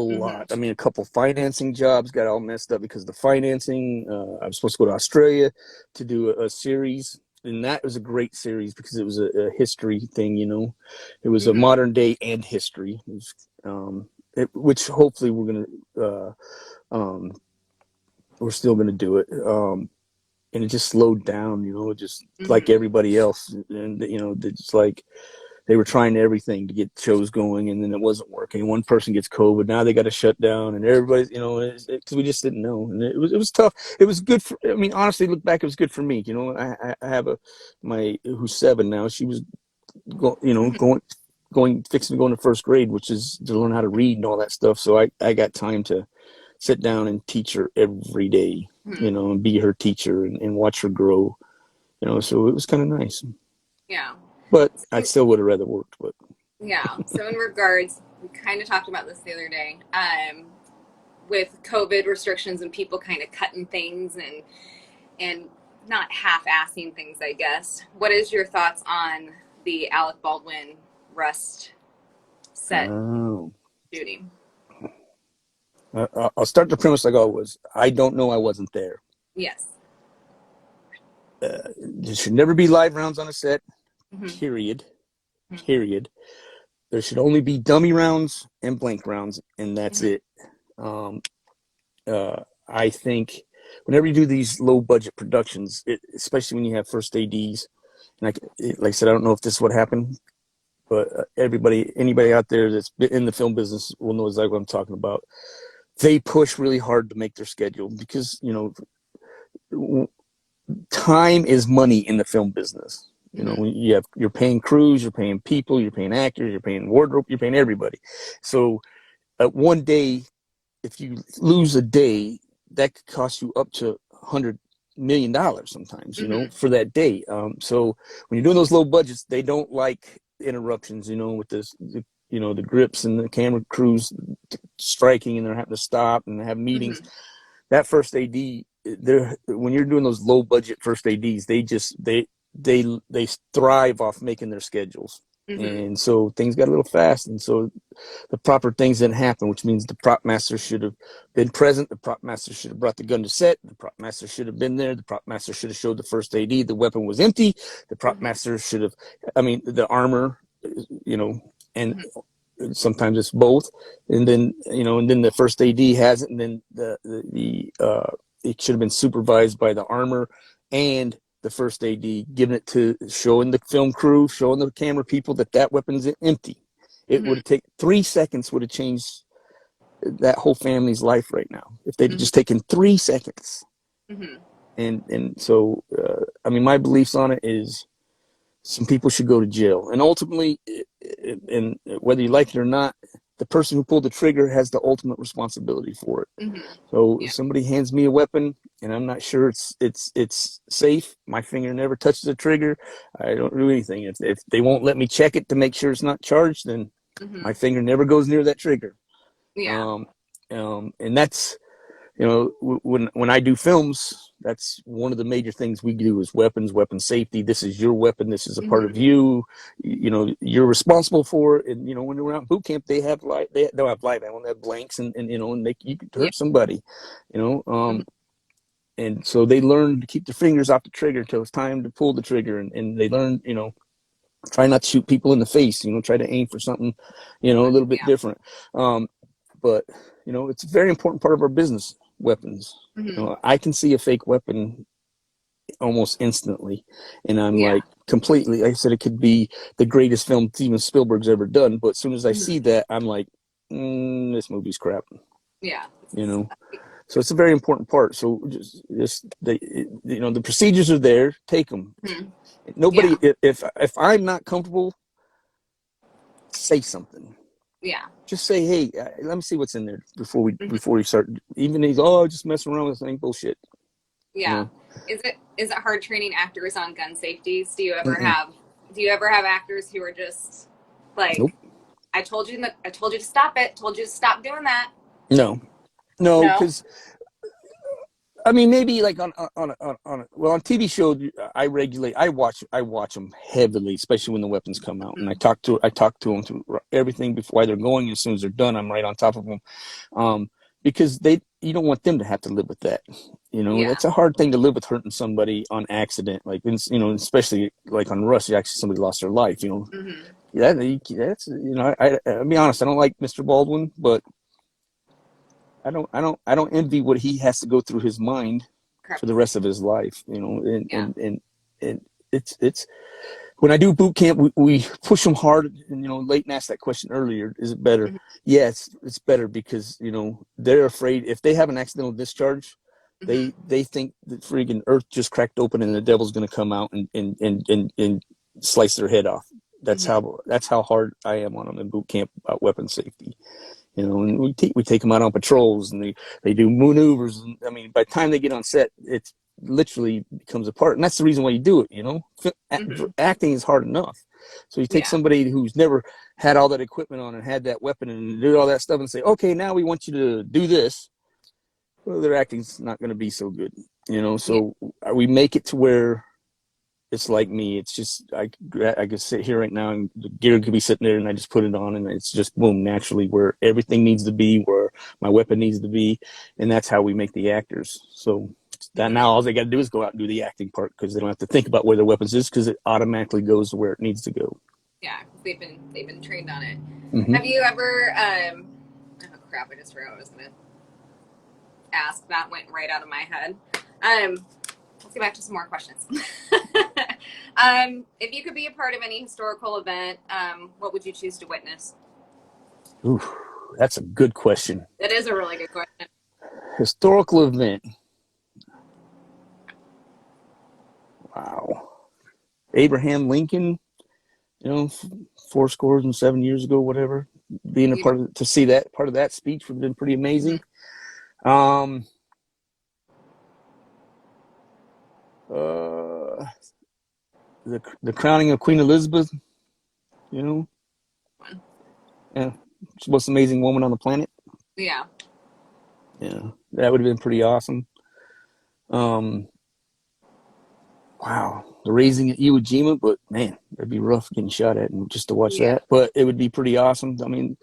mean, a couple financing jobs got all messed up because of the financing. I was supposed to go to Australia to do a series, and that was a great series because it was a history thing. It was a modern day and history. It was, which hopefully we're still gonna do it. And it just slowed down. Just like everybody else, and it's like they were trying everything to get shows going, and then it wasn't working. One person gets COVID, now they got to shut down, and everybody's, because we just didn't know, and it was tough. It was good for. I mean, honestly, look back, it was good for me. I have my who's 7 now. She was, fixing to go into first grade, which is to learn how to read and all that stuff. So I got time to sit down and teach her every day, and be her teacher and watch her grow, So it was kind of nice. Yeah. But I still would have rather worked. But yeah. So in regards, we kind of talked about this the other day, with COVID restrictions and people kind of cutting things and not half-assing things, I guess. What is your thoughts on the Alec Baldwin Rust set shooting? I'll start the premise like always. I don't know. I wasn't there. Yes. There should never be live rounds on a set. Period. There should only be dummy rounds and blank rounds, and that's it. I think whenever you do these low budget productions, especially when you have first ADs, and like I said, I don't know if this is what happened, but anybody out there that's been in the film business will know exactly what I'm talking about. They push really hard to make their schedule because time is money in the film business. You're paying crews, you're paying people, you're paying actors, you're paying wardrobe, you're paying everybody. So one day, if you lose a day, that could cost you up to $100 million sometimes, for that day. So when you're doing those low budgets, they don't like interruptions, with the grips and the camera crews striking, and they're having to stop and have meetings. That first AD, when you're doing those low budget first ADs, they thrive off making their schedules. And so things got a little fast, and so the proper things didn't happen, which means the prop master should have been present. The prop master should have brought the gun to set. The prop master should have been there. The prop master should have showed the first AD the weapon was empty. The prop master should have, the armor, and sometimes it's both. And then, the first AD has it, and then it should have been supervised by the armor and the first AD, giving it to, showing the film crew, showing the camera people that weapon's empty. It would have taken 3 seconds, would have changed that whole family's life right now if they'd just taken 3 seconds. And so, my beliefs on it is some people should go to jail, and ultimately, and whether you like it or not, the person who pulled the trigger has the ultimate responsibility for it. So if somebody hands me a weapon and I'm not sure it's safe, my finger never touches the trigger, I don't do anything. If they won't let me check it to make sure it's not charged, then my finger never goes near that trigger. And that's, when I do films, that's one of the major things we do is weapon safety. This is your weapon. This is a part of you. You're responsible for it. And, when they're out in boot camp, they don't have live ammo, they have blanks, and you could hurt somebody, and so they learn to keep their fingers off the trigger until it's time to pull the trigger. And they learn, try not to shoot people in the face, try to aim for something, a little bit different. But, it's a very important part of our business, weapons. I can see a fake weapon almost instantly. And I'm like completely, like I said, it could be the greatest film Steven Spielberg's ever done. But as soon as I see that, I'm like, this movie's crap. Yeah. So it's a very important part. So just the procedures are there. Take them. Nobody, if I'm not comfortable, say something. Yeah. Just say, hey, let me see what's in there before we start. Even these, just messing around with this thing, bullshit. Yeah. Is it hard training actors on gun safeties? Do you ever have actors who are just like, nope. I told you to stop it. Told you to stop doing that. No, because I mean, maybe like on TV shows, I watch them heavily, especially when the weapons come out, and I talk to them through everything before while they're going. As soon as they're done, I'm right on top of them, because you don't want them to have to live with that. That's a hard thing to live with, hurting somebody on accident, like especially like on Rush, actually somebody lost their life. That's I'll be honest, I don't like Mr. Baldwin, but I don't envy what he has to go through his mind for the rest of his life, and it's when I do boot camp, we push them hard. And Leighton asked that question earlier: is it better? Yeah, it's better, because they're afraid if they have an accidental discharge, they think the freaking earth just cracked open and the devil's going to come out and slice their head off. That's how hard I am on them in boot camp about weapon safety. And we take them out on patrols, and they do maneuvers. And I mean, by the time they get on set, it literally becomes a part. And that's the reason why you do it, Acting is hard enough. So you take somebody who's never had all that equipment on and had that weapon and do all that stuff and say, okay, now we want you to do this. Well, their acting's not going to be so good, So we make it to where it's like me. It's just I could sit here right now and the gear could be sitting there and I just put it on and it's just boom, naturally where everything needs to be, where my weapon needs to be, and that's how we make the actors. So that now all they got to do is go out and do the acting part, because they don't have to think about where their weapons is, because it automatically goes to where it needs to go. Yeah, they've been trained on it. Have you ever? Oh crap! I just forgot what I was gonna ask. That went right out of my head. Let's get back to some more questions. If you could be a part of any historical event, what would you choose to witness? Ooh, that's a good question. That is a really good question. Historical event. Wow. Abraham Lincoln, 7 years ago, whatever. Being a part of to see that part of that speech would have been pretty amazing. The crowning of Queen Elizabeth, yeah, she's the most amazing woman on the planet. Yeah, that would have been pretty awesome. Wow, the raising at Iwo Jima, but man, it'd be rough getting shot at and just to watch that. But it would be pretty awesome. I mean,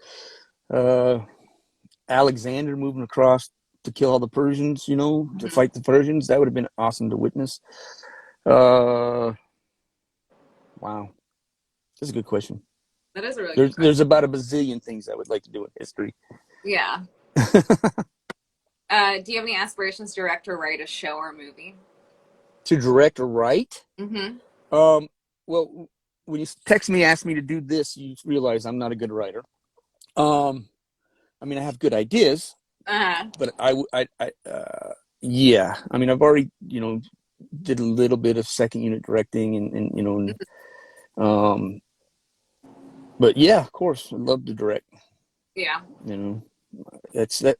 Alexander moving across to kill all the Persians, to fight the Persians, that would have been awesome to witness. Wow, that's a good question. That is a really good question. There's about a bazillion things I would like to do in history. Yeah. Do you have any aspirations to direct or write a show or movie? To direct or write? Mm-hmm. Well, when you text me, ask me to do this, you realize I'm not a good writer. I mean, I have good ideas, but yeah. I mean, I've already, did a little bit of second unit directing but yeah, of course, I'd love to direct. Yeah. That's that.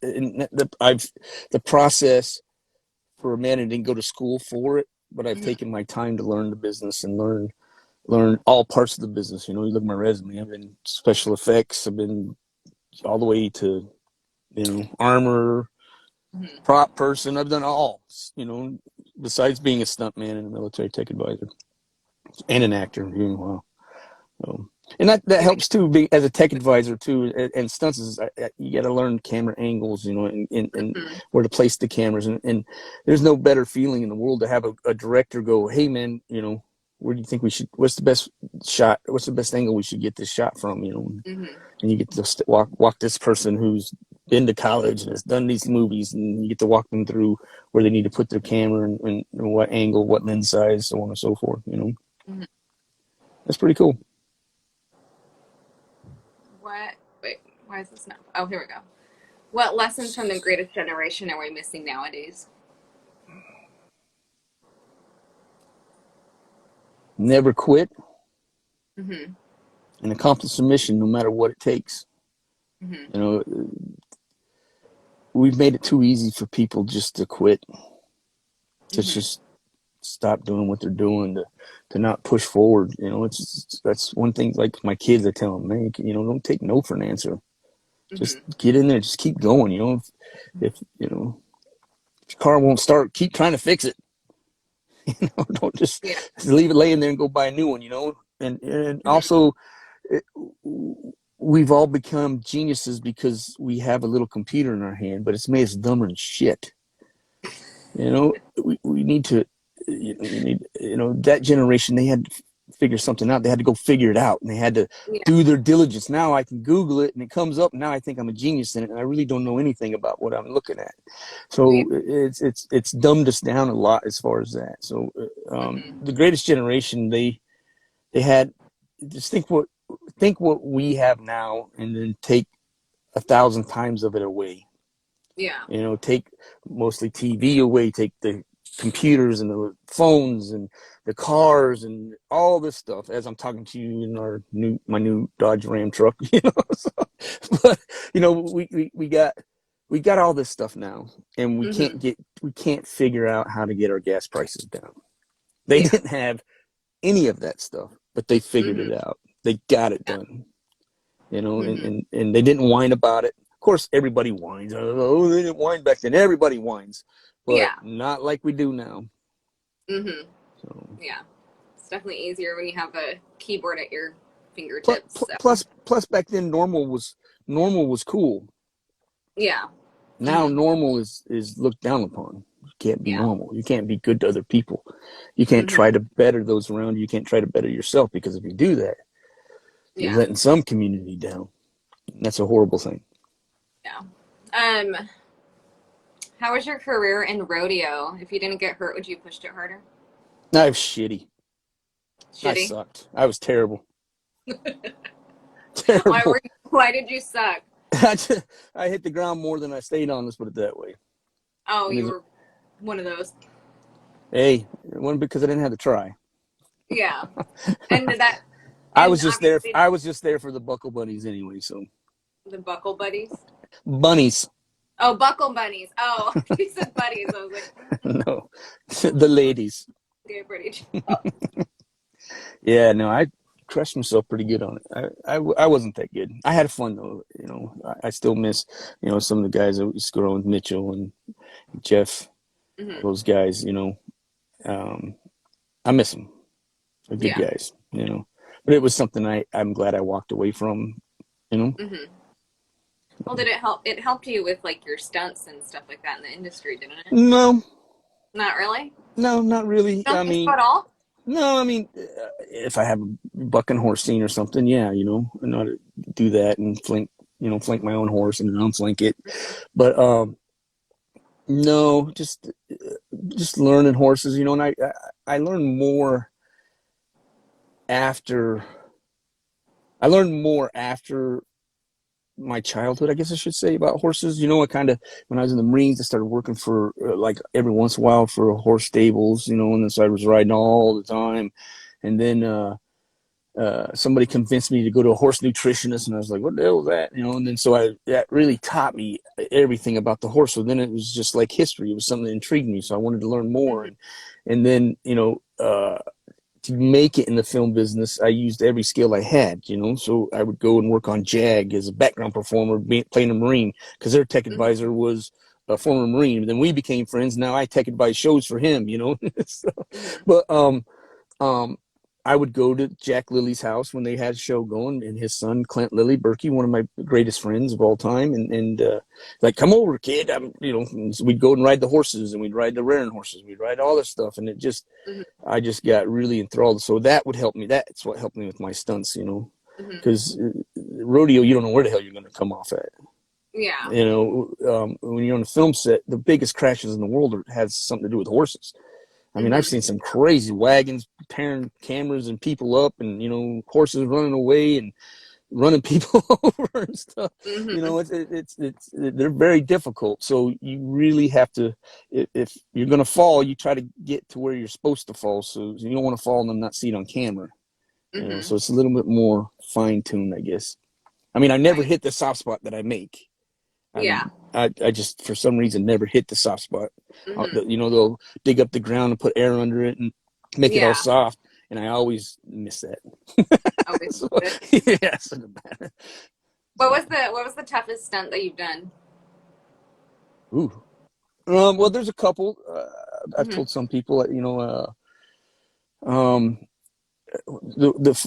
The process for a man who didn't go to school for it, but I've taken my time to learn the business and learn all parts of the business. You look at my resume. I've been special effects. I've been all the way to, armor, prop person. I've done all, besides being a stunt man and a military tech advisor and an actor. Wow. And that helps too, being as a tech advisor too, and stunts is you got to learn camera angles, and where to place the cameras, and there's no better feeling in the world to have a director go, hey man, where do you think we should? What's the best shot? What's the best angle we should get this shot from? You know, and you get to walk this person who's been to college and has done these movies, and you get to walk them through where they need to put their camera and what angle, what lens size, so on and so forth. You know, that's pretty cool. Wait, why is this now? Oh, here we go. What lessons from the greatest generation are we missing nowadays? Never quit and accomplish a mission no matter what it takes. You know, we've made it too easy for people just to quit, to just stop doing what they're doing, to not push forward. You know, that's one thing. Like my kids, I tell them, man, you know, don't take no for an answer. Just get in there, just keep going. You know, if you know if your car won't start, keep trying to fix it. You know, don't just leave it laying there and go buy a new one. You know, and also. We've all become geniuses because we have a little computer in our hand, but it's made us dumber than shit. You know, we need to, you know, that generation, they had to figure something out. They had to go figure it out, and they had to do their diligence. Now I can Google it and it comes up. Now I think I'm a genius in it, and I really don't know anything about what I'm looking at. So it's dumbed us down a lot as far as that. So the greatest generation, they had, just think what we have now, and then take 1,000 times of it away. Yeah. You know, take mostly TV away, take the computers and the phones and the cars and all this stuff, as I'm talking to you in my new Dodge Ram truck, you know. So, but you know, we got all this stuff now, and we can't figure out how to get our gas prices down. They didn't have any of that stuff, but they figured it out. They got it done, you know, and they didn't whine about it. Of course, everybody whines. Oh, they didn't whine back then. Everybody whines, but not like we do now. So. Yeah, it's definitely easier when you have a keyboard at your fingertips. Plus, back then, normal was cool. Yeah. Now normal is looked down upon. You can't be normal. You can't be good to other people. You can't try to better those around you. You can't try to better yourself, because if you do that, you're letting some community down. And that's a horrible thing. Yeah. How was your career in rodeo? If you didn't get hurt, would you have pushed it harder? I was shitty. I sucked. I was terrible. Terrible. Why did you suck? I hit the ground more than I stayed on, let's put it that way. Oh, you were one of those. Hey, it wasn't because I didn't have to try. Yeah. And that... I was just there for the buckle bunnies anyway, so. The buckle buddies? Bunnies. Oh, buckle bunnies. Oh, you said buddies. I was like... No, the ladies. Okay, pretty. Yeah, no, I crushed myself pretty good on it. I wasn't that good. I had fun though, you know. I still miss, you know, some of the guys that used to go with Mitchell and Jeff, those guys, you know. I miss them. They're good guys, you know. But it was something I'm glad I walked away from, you know. Well, did it help? It helped you with like your stunts and stuff like that in the industry, didn't it? No. Not really? No, not really. Don't you at all? No, I mean, if I have a bucking horse scene or something, yeah, you know, I know how to do that and flank my own horse and then unflank it. But no, just learning horses, you know, and I learned more after my childhood, I guess I should say, about horses. You know, when I was in the Marines, I started working for like every once in a while for horse stables, you know, and then so I was riding all the time. And then somebody convinced me to go to a horse nutritionist, and I was like, what the hell is that? You know, and then so that really taught me everything about the horse. So then it was just like history. It was something that intrigued me. So I wanted to learn more. And then, you know, to make it in the film business, I used every skill I had, you know. So I would go and work on JAG as a background performer, playing a Marine, because their tech advisor was a former Marine. And then we became friends. Now I tech advise shows for him, you know. So, but I would go to Jack Lilly's house when they had a show going, and his son Clint Lilly Berkey, one of my greatest friends of all time, and like, come over, kid. So we'd go and ride the horses, and we'd ride the rearing horses, we'd ride all this stuff, and I just got really enthralled. So that would help me. That's what helped me with my stunts, because rodeo, you don't know where the hell you're going to come off at. Yeah. When you're on a film set, the biggest crashes in the world has something to do with horses. I mean, I've seen some crazy wagons tearing cameras and people up, and horses running away and running people over and stuff. They're very difficult. So you really have to, if you're going to fall, you try to get to where you're supposed to fall. So you don't want to fall and then not see it on camera. So it's a little bit more fine tuned, I guess. I mean, I never hit the soft spot that I make. I just, for some reason, never hit the soft spot. They'll dig up the ground and put air under it and make it all soft, and I always miss that. Always. So it doesn't matter. What was the toughest stunt that you've done? Ooh. Well, there's a couple. I've told some people,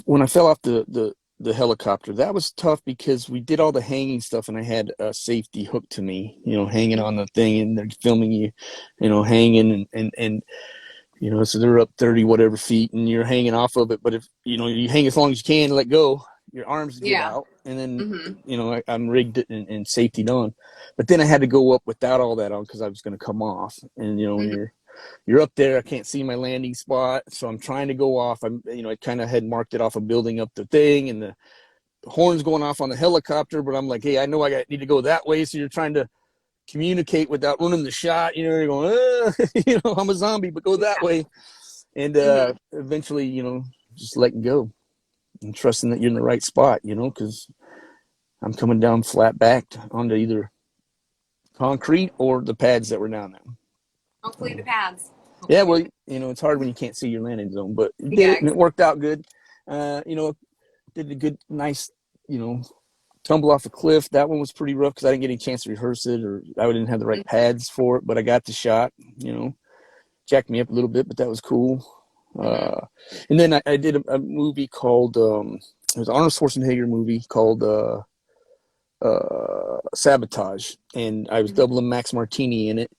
when I fell off the helicopter, that was tough because we did all the hanging stuff, and I had a safety hooked to me, hanging on the thing, and they're filming you, hanging, and so they're up 30 whatever feet, and you're hanging off of it. But if you hang as long as you can, let go, your arms get out, and then I'm rigged it and safetied on. But then I had to go up without all that on because I was going to come off, and when you're up there, I can't see my landing spot, so I'm trying to go off. I kind of had marked it off of building up the thing, and the horn's going off on the helicopter, but I'm like, hey, I know need to go that way. So you're trying to communicate without ruining the shot. You're going, I'm a zombie, but go that way. And eventually, just letting go and trusting that you're in the right spot, because I'm coming down flat backed onto either concrete or the pads that were down there. Hopefully the pads. Yeah, well, it's hard when you can't see your landing zone, but it did it, and it worked out good. Did a good, nice, tumble off a cliff. That one was pretty rough because I didn't get any chance to rehearse it, or I didn't have the right pads for it, but I got the shot, jacked me up a little bit, but that was cool. And then I did a movie called, it was an Arnold Schwarzenegger movie called Sabotage, and I was doubling Max Martini in it.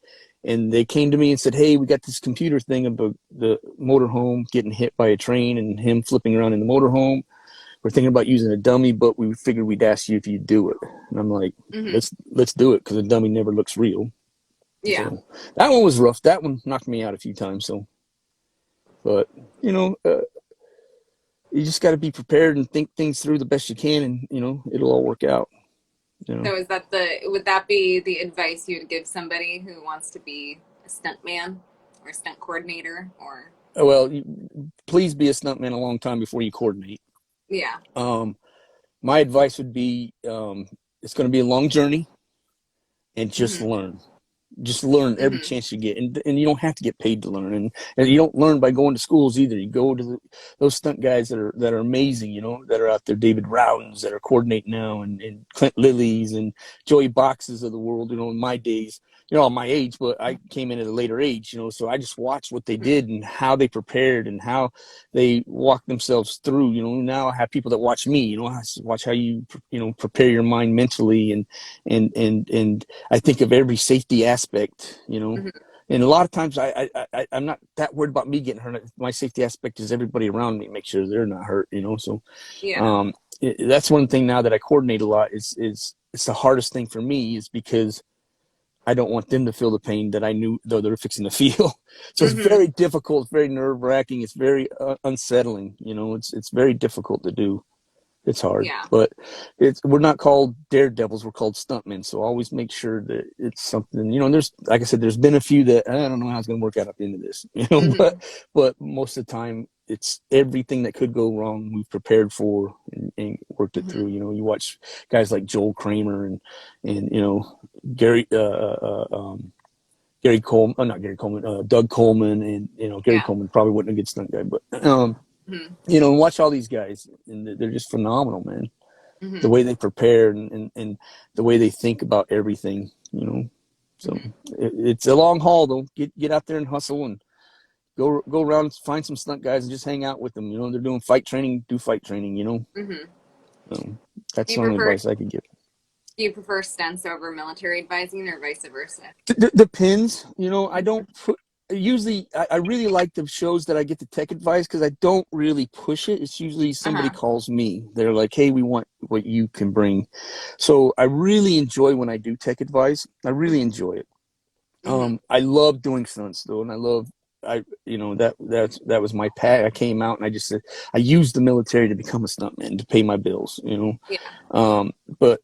And they came to me and said, hey, we got this computer thing about the motorhome getting hit by a train and him flipping around in the motorhome. We're thinking about using a dummy, but we figured we'd ask you if you'd do it. And I'm like, let's do it, because a dummy never looks real. Yeah. So that one was rough. That one knocked me out a few times. So, but, you just got to be prepared and think things through the best you can, and, it'll all work out. So would that be the advice you would give somebody who wants to be a stunt man or a stunt coordinator, or? Well, please be a stuntman a long time before you coordinate. Yeah. My advice would be, it's going to be a long journey, and just learn. Just learn every chance you get, and you don't have to get paid to learn, and you don't learn by going to schools either. You go to those stunt guys that are amazing, that are out there, David Rowdens that are coordinating now, and Clint Lilly's and Joey Boxes of the world. In my days, my age, but I came in at a later age, so I just watched what they did and how they prepared and how they walked themselves through. Now I have people that watch me. I watch how you prepare your mind mentally, and I think of every safety aspect, and a lot of times I'm not that worried about me getting hurt. My safety aspect is everybody around me, make sure they're not hurt, so that's one thing now that I coordinate a lot is it's the hardest thing for me, is because I don't want them to feel the pain that I knew though they're fixing to feel. So it's very difficult. It's very nerve wracking. It's very unsettling. It's very difficult to do. It's hard, but we're not called daredevils. We're called stuntmen. So always make sure that it's something, and there's, like I said, there's been a few that I don't know how it's going to work out at the end of this, but most of the time it's everything that could go wrong we've prepared for and worked it through. You watch guys like Joel Kramer and Gary Coleman, not Gary Coleman, Doug Coleman, and Gary Coleman probably wasn't a good stunt guy, but watch all these guys, and they're just phenomenal, man. The way they prepare and the way they think about everything, So it's a long haul, though. Get out there and hustle and go around, find some stunt guys and just hang out with them. You know, they're doing fight training, do fight training, you know. That's the only advice I could give. Do you prefer stunts over military advising or vice versa? Depends. You know, I don't put, usually I really like the shows that I get the tech advice because I don't really push it. It's usually somebody calls me. They're like, hey, we want what you can bring. So I really enjoy when I do tech advice. I really enjoy it. I love doing stunts though, and that was my path. I came out and I just said I used the military to become a stuntman to pay my bills, you know. But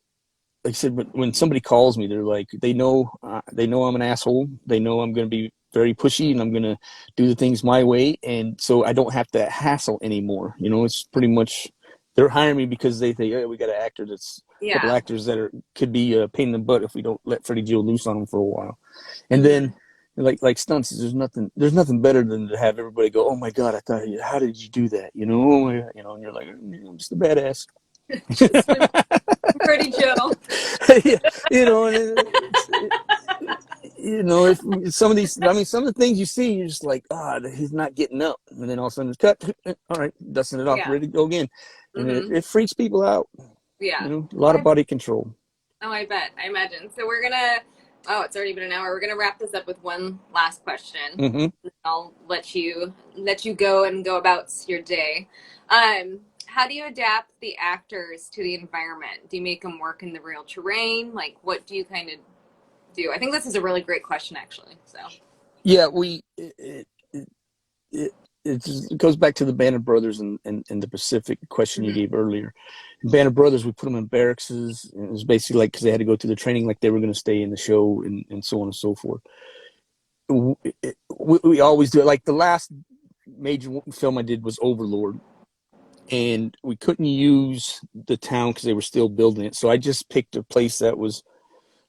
like I said, when somebody calls me, they're like, they know I'm an asshole. They know I'm going to be very pushy and I'm going to do the things my way, and so I don't have to hassle anymore. You know, it's pretty much they're hiring me because they think, hey, we got an actor that's a couple actors that could be a pain in the butt if we don't let Freddie Joe loose on them for a while. And then like stunts, there's nothing better than to have everybody go, oh my God, how did you do that? You know, and you're like, I'm just a badass. Freddie Joe. Yeah, you know, if some of these, I mean, some of the things you see, you're just like, he's not getting up, and then all of a sudden it's cut. All right, dusting it off, ready to go again, and it freaks people out. Yeah, you know, a lot of body control. Oh, I bet. I imagine. So we're gonna. Oh, it's already been an hour. We're gonna wrap this up with one last question. I'll let you go and go about your day. How do you adapt the actors to the environment? Do you make them work in the real terrain? Like, what do you kind of do? I think this is a really great question, actually. So. Yeah, it goes back to the Band of Brothers and the Pacific question you gave earlier. In Band of Brothers, we put them in barracks. And it was basically like, because they had to go through the training like they were going to stay in the show and so on and so forth. We always do it. Like the last major film I did was Overlord. And we couldn't use the town because they were still building it. So I just picked a place I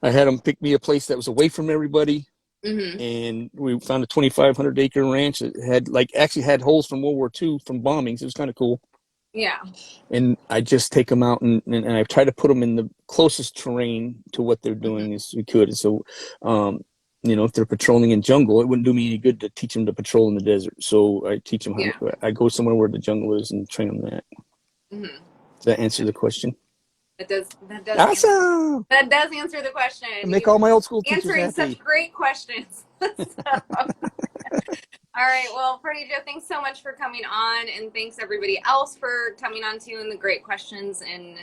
had them pick me a place that was away from everybody. And we found a 2,500 acre ranch that had holes from World War II from bombings. It was kind of cool. Yeah. And I just take them out and I try to put them in the closest terrain to what they're doing as we could. And so, if they're patrolling in jungle, it wouldn't do me any good to teach them to patrol in the desert. So I teach them I go somewhere where the jungle is and train them that. Does that answer the question? That does awesome. That does answer the question. I make all my old school teachers answering happy. Such great questions. All right. Well, Freddie Joe, thanks so much for coming on, and thanks everybody else for coming on too, and the great questions and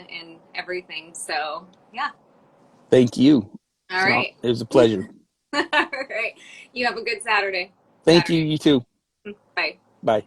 everything. So yeah. Thank you. All right. It was a pleasure. All right. You have a good Saturday. Thank you. You too. Bye. Bye.